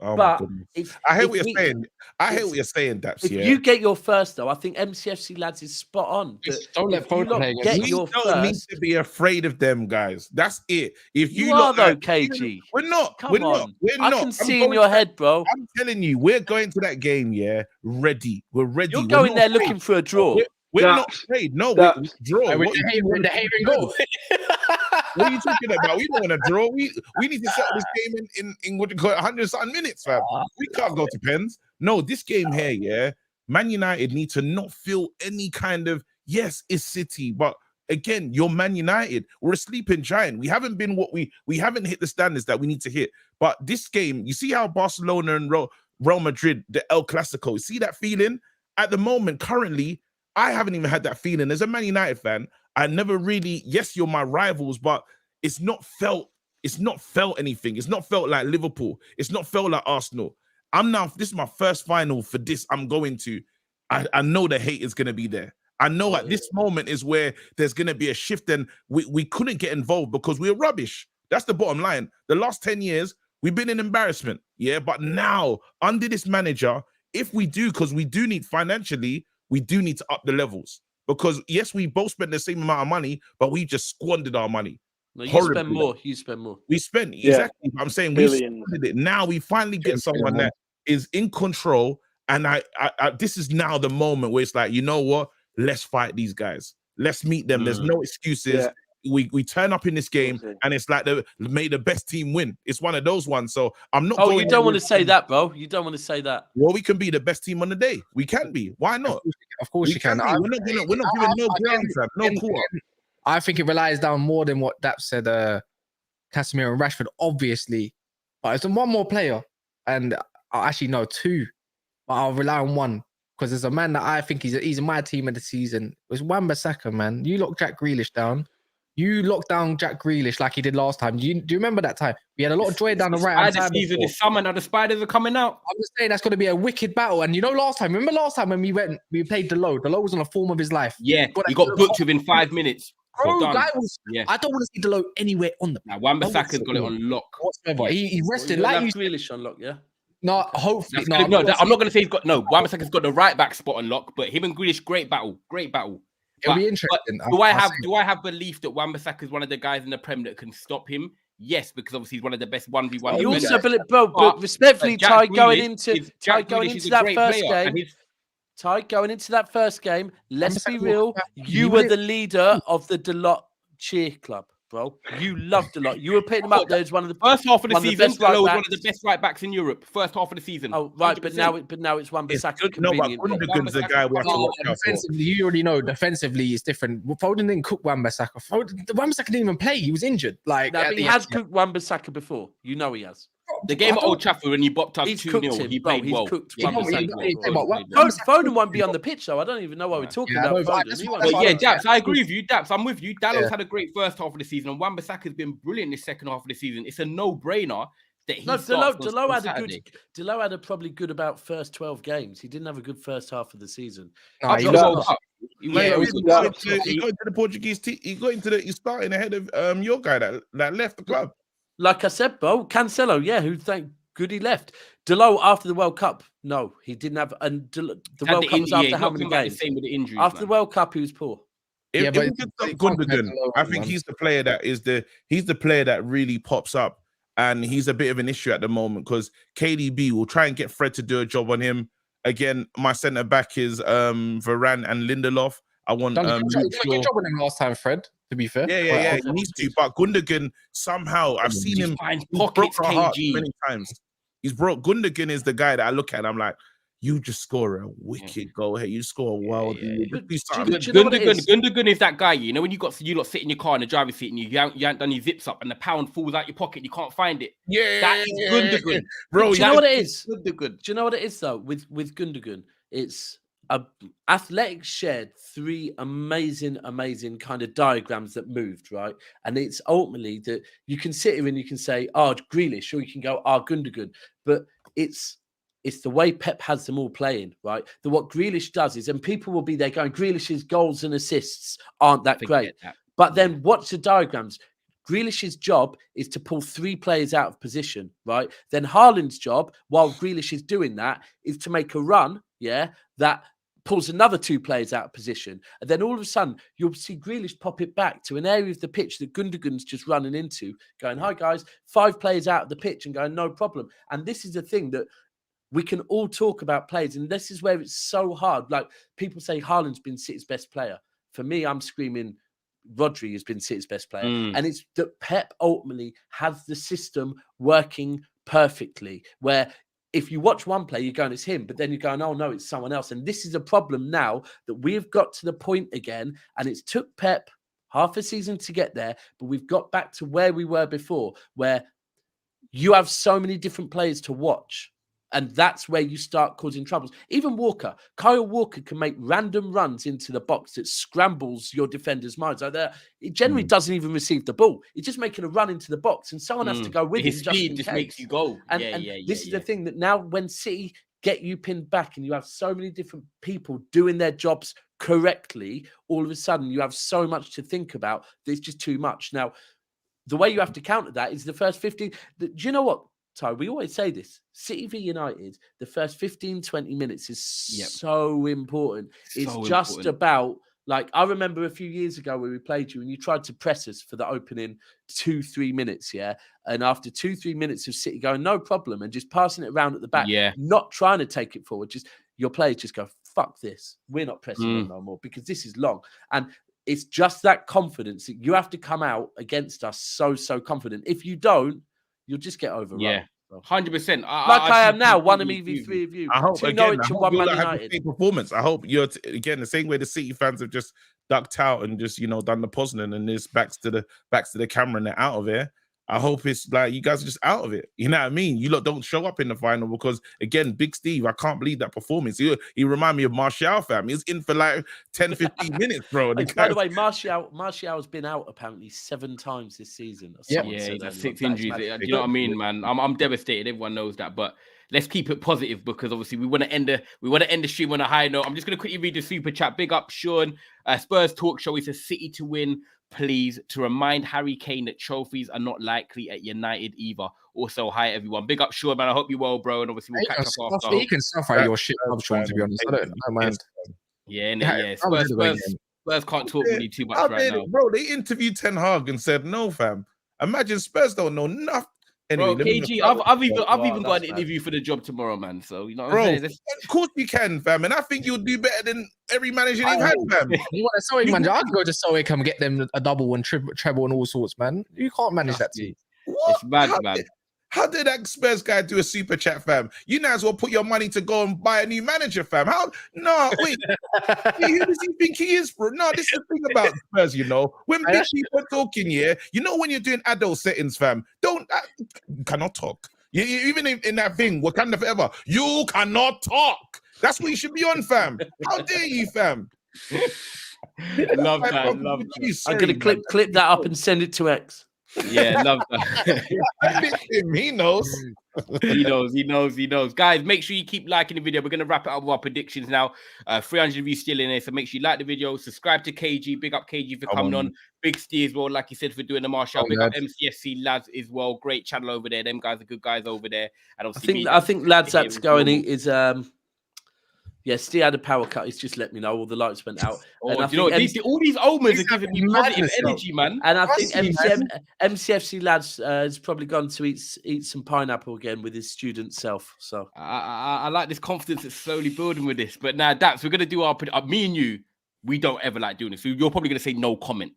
[SPEAKER 2] I
[SPEAKER 3] hear what you're saying. I hear what you're saying, Daps.
[SPEAKER 2] If you get your first, though, I think MCFC Lads is spot on.
[SPEAKER 5] Don't let Foden play.
[SPEAKER 3] We don't need to be afraid of them, guys. That's it. If
[SPEAKER 2] you are though, KG,
[SPEAKER 3] we're not.
[SPEAKER 2] Come on. I can see in your head, bro.
[SPEAKER 3] I'm telling you, we're going to that game, ready. We're ready.
[SPEAKER 2] You're going there looking for a draw.
[SPEAKER 3] We're not afraid. No, we're draw.
[SPEAKER 5] We're the haven goal.
[SPEAKER 3] What are you talking about? We don't want to draw. We need to settle this game in what you call 100-something minutes, fam. We can't go to pens. No, this game here, Man United need to not feel any kind of, yes, it's City, but again, you're Man United. We're a sleeping giant. We haven't been we haven't hit the standards that we need to hit. But this game, you see how Barcelona and Real Madrid, the El Clasico, see that feeling? At the moment, currently, I haven't even had that feeling. As a Man United fan, I never really, yes, you're my rivals, but it's not felt anything. It's not felt like Liverpool. It's not felt like Arsenal. This is my first final for this I'm going to. I know the hate is going to be there. I know at this moment is where there's going to be a shift, and we couldn't get involved because we're rubbish. That's the bottom line. The last 10 years, we've been an embarrassment. Yeah, but now, under this manager, if we do, because we do need financially, we do need to up the levels. Because, yes, we both spent the same amount of money, but we just squandered our money.
[SPEAKER 2] No, you spend more. You spend more.
[SPEAKER 3] We spent, exactly. I'm saying we squandered it. Now we finally get someone that is in control. And I this is now the moment where it's like, you know what? Let's fight these guys. Let's meet them. There's no excuses. We turn up in this game, and it's like may the best team win. It's one of those ones. So I'm not.
[SPEAKER 2] Oh, you don't want to say that, bro. You don't want to say that.
[SPEAKER 3] Well, we can be the best team on the day. We can be. Why not?
[SPEAKER 5] Of course you can.
[SPEAKER 3] We're not giving no ground, fam. No quarter.
[SPEAKER 5] I think it relies down more than what Daps said. Casemiro and Rashford, obviously, but it's one more player, and I actually know two, but I'll rely on one. Because there's a man that I think he's in my team of the season. It's Wan-Bissaka, man. You lock Jack Grealish down. You locked down Jack Grealish like he did last time. Do you remember that time? We had a lot of joy down the right.
[SPEAKER 4] This summer, now the Spiders are coming out.
[SPEAKER 5] I'm just saying that's going to be a wicked battle. And you know, remember last time when we played Delo? Delo was on the form of his life.
[SPEAKER 4] Yeah, he got booked within 5 minutes.
[SPEAKER 5] Bro, I don't want to see Delo anywhere on the.
[SPEAKER 4] Now, Wan-Bissaka's got it on lock.
[SPEAKER 5] Whatsoever. He rested
[SPEAKER 2] like you. Grealish on lock, yeah.
[SPEAKER 5] No, hopefully.
[SPEAKER 4] I'm not going to say he's got Wan-Bissaka's got the right back spot on lock, but him and Grealish, great battle.
[SPEAKER 5] It'll be interesting.
[SPEAKER 4] Do I have belief that Wan-Bissaka is one of the guys in the Prem that can stop him? Yes, because obviously he's one of the best 1v1.
[SPEAKER 2] You also believe, but respectfully, Ty, going into that first game. Ty, going into that first game, let's be real. You were the leader of the Delot cheer club. Bro, you loved a lot. You were putting him up there as one of the
[SPEAKER 4] first half of the season. Delo was one of the best right backs in Europe. First half of the season.
[SPEAKER 2] Oh, right, 100%. but now it's Wan-Bissaka.
[SPEAKER 3] No, but Gundogan's the guy we have to watch out for.
[SPEAKER 5] You already know. Defensively, it's different. Foden didn't cook Wan-Bissaka. Wan-Bissaka didn't even play. He was injured.
[SPEAKER 2] He has cooked Wan-Bissaka before. You know he has.
[SPEAKER 4] The game at Old Trafford when he bopped us 2-0, he played well.
[SPEAKER 2] Foden won't be on the pitch, though. I don't even know why we're talking about Foden.
[SPEAKER 4] Daps, I agree with you. Daps, I'm with you. Dalot's had a great first half of the season, and Wan-Bissaka's been brilliant this second half of the season. It's a no-brainer that he
[SPEAKER 2] Delo had a probably good about first 12 games. He didn't have a good first half of the season.
[SPEAKER 3] He got into the Portuguese team. He got into he's starting ahead of your guy that left the club.
[SPEAKER 2] Like I said, bro, Cancelo, who thank good he left. Delo after the World Cup, no, he didn't have. And the World Cup was after how many games?
[SPEAKER 4] Same with the injuries,
[SPEAKER 2] after the World Cup, he was poor.
[SPEAKER 3] If we could stop Gundogan, I think he's the player that really pops up, and he's a bit of an issue at the moment because KDB will try and get Fred to do a job on him. Again, my centre back is Varane and Lindelof. I want.
[SPEAKER 5] He did a good job on him last time, Fred. To be fair,
[SPEAKER 3] yeah, he needs to. But Gundogan somehow, I've seen him
[SPEAKER 4] find pockets. KG
[SPEAKER 3] many times. He's broke. Gundogan is the guy that I look at. And I'm like, you just score a wicked goal here. You score a world.
[SPEAKER 4] Gundogan is that guy. You know when you lot sit in your car in the driver's seat and you haven't done your zips up and the pound falls out your pocket, you can't find it.
[SPEAKER 3] Yeah,
[SPEAKER 4] that is Gundogan,
[SPEAKER 2] bro. Do you know what it is? Gundogan. Do you know what it is though? With Gundogan, it's. Athletics shared 3 amazing kind of diagrams that moved, right? And it's ultimately that you can sit here and you can say, oh, Grealish, or you can go, oh, Gundogan. But it's the way Pep has them all playing, right? That what Grealish does is, and people will be there going, Grealish's goals and assists aren't that great. But then watch the diagrams. Grealish's job is to pull 3 players out of position, right? Then Haaland's job, while Grealish is doing that, is to make a run, that pulls another 2 players out of position. And then all of a sudden, you'll see Grealish pop it back to an area of the pitch that Gundogan's just running into, going, hi, guys, 5 players out of the pitch and going, no problem. And this is the thing that we can all talk about players. And this is where it's so hard. Like people say Haaland's been City's best player. For me, I'm screaming Rodri has been City's best player. And it's that Pep ultimately has the system working perfectly, where if you watch one play, you're going, it's him, but then you're going, oh no, it's someone else. And this is a problem now that we've got to the point again, and it's took Pep half a season to get there, but we've got back to where we were before, where you have so many different players to watch. And that's where you start causing troubles. Even Kyle Walker can make random runs into the box that scrambles your defender's minds. Like that, it generally doesn't even receive the ball. It's just making a run into the box, and someone has to go with
[SPEAKER 4] his speed. Just makes you go.
[SPEAKER 2] And this is the thing that now, when City get you pinned back, and you have so many different people doing their jobs correctly, all of a sudden you have so much to think about. There's just too much. Now, the way you have to counter that is the first 15. Do you know what, Ty? We always say this. City v United, the first 15, 20 minutes is so important. It's just about, like, I remember a few years ago when we played you and you tried to press us for the opening 2-3 minutes, and after 2-3 minutes of City going, no problem, and just passing it around at the back, not trying to take it forward, just your players just go, fuck this. We're not pressing on no more because this is long. And it's just that confidence that you have to come out against us so confident. If you don't, you'll just get overrun.
[SPEAKER 4] Yeah. 100%.
[SPEAKER 2] I am now, one of me, 3 of you.
[SPEAKER 3] I hope,
[SPEAKER 2] Norwich and one Man
[SPEAKER 3] have
[SPEAKER 2] United.
[SPEAKER 3] the same performance. I hope you're, again, the same way the City fans have just ducked out and just, done the Poznan and this backs to the camera and they're out of here. I hope it's like you guys are just out of it. You know what I mean? You lot don't show up in the final because, again, Big Steve, I can't believe that performance. He remind me of Martial, fam. He's in for like 10, 15 minutes, bro.
[SPEAKER 2] By the way, Martial's been out apparently 7 times this season.
[SPEAKER 4] Yeah, he's had 6 injuries. Do you know what I mean, man? I'm devastated. Everyone knows that, but let's keep it positive because obviously we want to end the stream on a high note. I'm just going to quickly read the super chat. Big up, Sean. Spurs Talk Show. He says City to win. Please, to remind Harry Kane that trophies are not likely at United either. Also, hi everyone. Big up, Sean, man. I hope you're well, bro. And obviously, we'll catch up after.
[SPEAKER 5] You can stuff out your shit, Sean, to be honest. I don't mind.
[SPEAKER 4] Yeah. Spurs can't talk really too much right now.
[SPEAKER 3] Bro, they interviewed Ten Hag and said, no, fam. Imagine Spurs don't know nothing. Anyway,
[SPEAKER 4] bro, KG, I've even got an interview for the job tomorrow, man. So, you know what I'm saying?
[SPEAKER 3] Of course you can, fam. And I think you'll do better than every manager you've had, fam.
[SPEAKER 5] You want a sewing manager? I'd go to Stoic and get them a double and treble and all sorts, man. You can't manage that team.
[SPEAKER 4] It's mad, man.
[SPEAKER 3] How did that Spurs guy do a super chat, fam? You might as well put your money to go and buy a new manager, fam. No, wait. Who does he think he is, bro? No, this is the thing about Spurs, When big people are talking, when you're doing adult settings, fam, you cannot talk. Even in that thing, Wakanda Forever, you cannot talk. That's what you should be on, fam. How dare you, fam?
[SPEAKER 4] Love that.
[SPEAKER 2] I'm going to clip that up and send it to X.
[SPEAKER 4] Yeah, love that.
[SPEAKER 3] He knows.
[SPEAKER 4] He knows. Guys, make sure you keep liking the video. We're going to wrap it up with our predictions now. 300 views still in there, so make sure you like the video. Subscribe to KG. Big up KG for coming on. Big Steve as well, like you said, for doing the Martial. Big up MCFC lads as well. Great channel over there. Them guys are good guys over there. And
[SPEAKER 2] I think lads that's going is Steve had a power cut. He's just let me know all the lights went out.
[SPEAKER 4] And I think all these omens are giving me positive energy, man.
[SPEAKER 2] And I think MCFC lads has probably gone to eat some pineapple again with his student self. So
[SPEAKER 4] I like this confidence that's slowly building with this. But now, Daps, we're gonna do me and you. We don't ever like doing this. So you're probably gonna say no comment.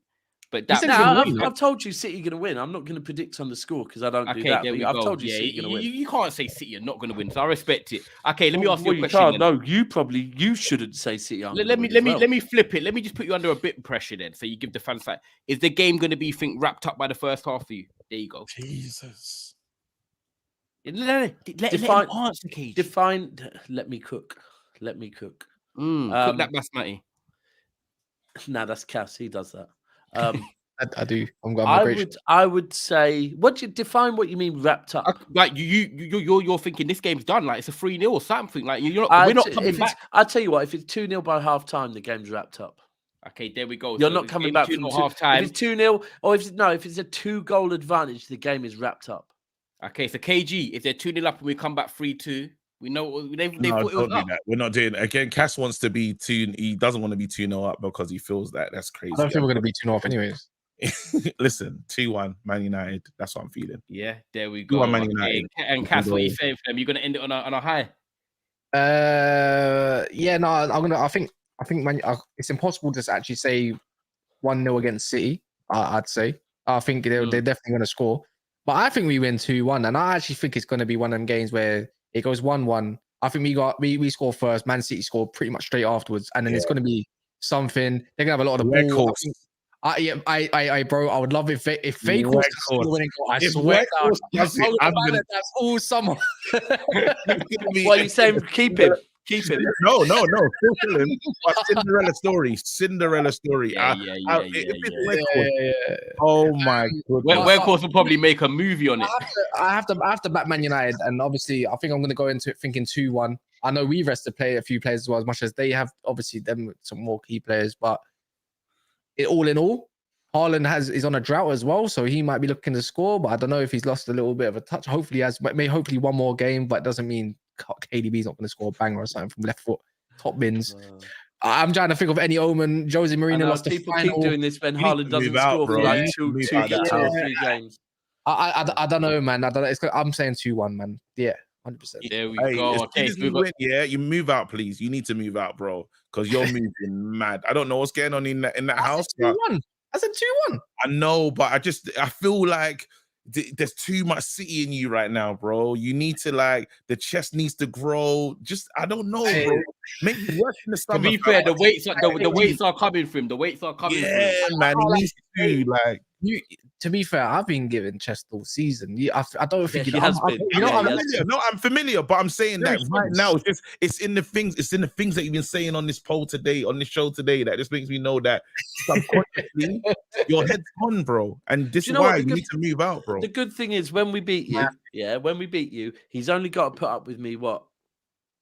[SPEAKER 4] But
[SPEAKER 2] I've told you City are going to win. I'm not going to predict on the score because I don't do that. I've told you City are going to win.
[SPEAKER 4] You can't say City are not going to win, so I respect it. Okay, let me ask you a question.
[SPEAKER 2] No, you shouldn't say City are.
[SPEAKER 4] Let me flip it. Let me just put you under a bit of pressure then. So you give the fans like, is the game going to be wrapped up by the first half for you? There you go.
[SPEAKER 3] Jesus.
[SPEAKER 4] Let him answer, Cage.
[SPEAKER 2] Define. Let me cook. Cook
[SPEAKER 4] that basmati.
[SPEAKER 2] Nah, that's Cass. He does that.
[SPEAKER 5] I do.
[SPEAKER 2] I would say, define what you mean wrapped up?
[SPEAKER 4] Like you're thinking this game's done. Like it's a 3-0 or something. Like we're not coming back.
[SPEAKER 2] I'll tell you what. If it's 2-0 by half time, the game's wrapped up.
[SPEAKER 4] Okay, there we go.
[SPEAKER 2] You're not coming back from half time. If it's 2-0, or if it's a 2-goal advantage, the game is wrapped up.
[SPEAKER 4] Okay, so KG, if they're 2-0 up and we come back 3-2. We know they
[SPEAKER 3] don't do that. We're not doing it. Again, Cass wants to be 2. He doesn't want to be 2-0 up because he feels that's crazy.
[SPEAKER 5] I don't think we're going to be 2-0 up anyways.
[SPEAKER 3] Listen, 2-1 Man United. That's what I'm feeling.
[SPEAKER 4] Yeah, there we go.
[SPEAKER 3] 2-1 Man United.
[SPEAKER 4] And Cass, what are you saying for them? You're going to end it on a high?
[SPEAKER 5] I think it's impossible to actually say 1-0 against City. I'd say. I think they're definitely going to score, but I think we win 2-1, and I actually think it's going to be one of them games where it goes 1-1. I think we score first. Man City score pretty much straight afterwards, and then it's going to be something. They're gonna have a lot of the ball. Bro, I would love if they call winning goal. I swear, that's all summer.
[SPEAKER 2] What are you saying? Keep him.
[SPEAKER 3] No. Still kill him. Cinderella story.
[SPEAKER 4] Yeah.
[SPEAKER 3] Oh my goodness.
[SPEAKER 4] Weghorst will probably make a movie on it.
[SPEAKER 5] I have to back Man United, and obviously I think I'm going to go into it thinking 2-1. I know we rested a few players as well, as much as they have obviously them some more key players. But all in all, Haaland is on a drought as well, so he might be looking to score. But I don't know if he's lost a little bit of a touch. Hopefully, hopefully one more game, but it doesn't mean KDB's not going to score a banger or something from left foot, top bins. I'm trying to think of any omen. Jose Mourinho lost the final.
[SPEAKER 2] Keep doing this when Haaland doesn't score for like two or 3 games.
[SPEAKER 5] I don't know, man. I don't know. I'm saying 2-1, man. Yeah, 100%.
[SPEAKER 4] There we go.
[SPEAKER 3] Okay, you move out, please. You need to move out, bro, because you're moving mad. I don't know what's going on in that house.
[SPEAKER 5] 2-1. I said 2-1.
[SPEAKER 3] I know, but I feel like there's too much City in you right now, bro. You need to the chest needs to grow. Just I don't know, bro. Maybe work in the summer.
[SPEAKER 4] To be fair, the weights are coming for him. The weights are coming.
[SPEAKER 3] Yeah, man. He needs to
[SPEAKER 5] To be fair, I've been giving chest all season. I don't think
[SPEAKER 3] I'm familiar, but I'm saying that right now. It's in the things. It's in the things that you've been saying on this poll today, on this show today. That just makes me know that subconsciously your head's on, bro. And this is why you need to move out, bro.
[SPEAKER 2] The good thing is when we beat you, when we beat you, he's only got to put up with me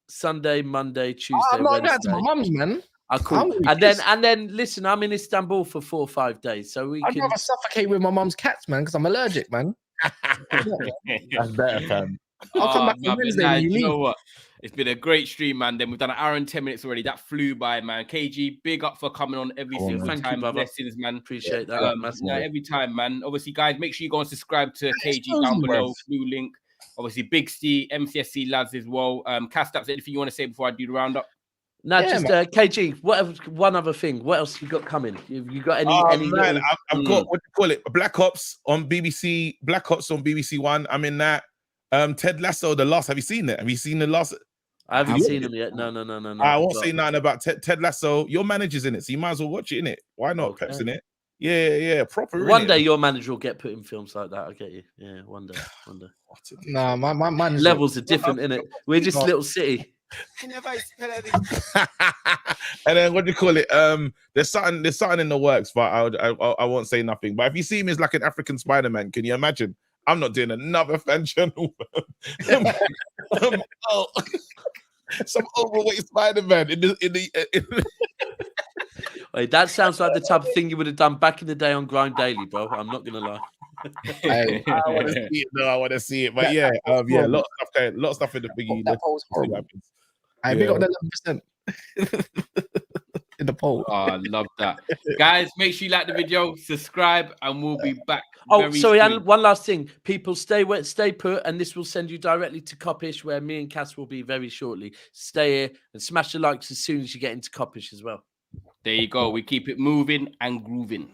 [SPEAKER 2] Sunday, Monday, Tuesday,
[SPEAKER 5] I'm not
[SPEAKER 2] Wednesday.
[SPEAKER 5] going to my mum's, man.
[SPEAKER 2] Cool. And then listen, I'm in Istanbul for 4 or 5 days, so
[SPEAKER 5] I'd rather suffocate with my mum's cats, man, because I'm allergic, man.
[SPEAKER 3] That's better, fam.
[SPEAKER 5] I'll come back on Wednesday.
[SPEAKER 4] You know what? It's been a great stream, man. Then we've done an hour and 10 minutes already. That flew by, man. KG, big up for coming on every single time. Blessings, man.
[SPEAKER 2] Appreciate that.
[SPEAKER 4] Every time, man. Obviously, guys, make sure you go and subscribe to KG down below. Blue link. Obviously, Big C, MCSC lads as well. Cast Daps, anything you want to say before I do the roundup?
[SPEAKER 2] No, just KG. One other thing. What else you got coming? You got any?
[SPEAKER 3] Man, I've got what do you call it? Black Ops on BBC. Black Ops on BBC One. I'm in that. Ted Lasso. The last. Have you seen it? Have you seen the last?
[SPEAKER 2] I haven't seen them yet. No.
[SPEAKER 3] I won't say nothing about Ted Lasso. Your manager's in it, so you might as well watch it, innit? Why not? Okay. Pep's in it. Yeah. Proper.
[SPEAKER 2] One day your manager will get put in films like that. I get you. Yeah, one day.
[SPEAKER 5] No, my manager.
[SPEAKER 2] Levels are different, innit? We're just little city.
[SPEAKER 3] And then what do you call it? There's something in the works, but I won't say nothing. But if you see me as like an African Spider-Man, can you imagine? I'm not doing another fan channel. Some overweight Spider-Man in the
[SPEAKER 2] Wait, that sounds like the type of thing you would have done back in the day on Grind Daily, bro. I'm not gonna lie.
[SPEAKER 3] I want to see it. No, I want to see it. But yeah, a lot of stuff in the biggie.
[SPEAKER 5] That poll's horrible. We got the 11% in the poll.
[SPEAKER 4] Oh, I love that. Guys, make sure you like the video, subscribe, and we'll be back.
[SPEAKER 2] Sorry, and one last thing. People, stay put, and this will send you directly to Coppish, where me and Cass will be very shortly. Stay here and smash the likes as soon as you get into Coppish as well.
[SPEAKER 4] There you go. We keep it moving and grooving.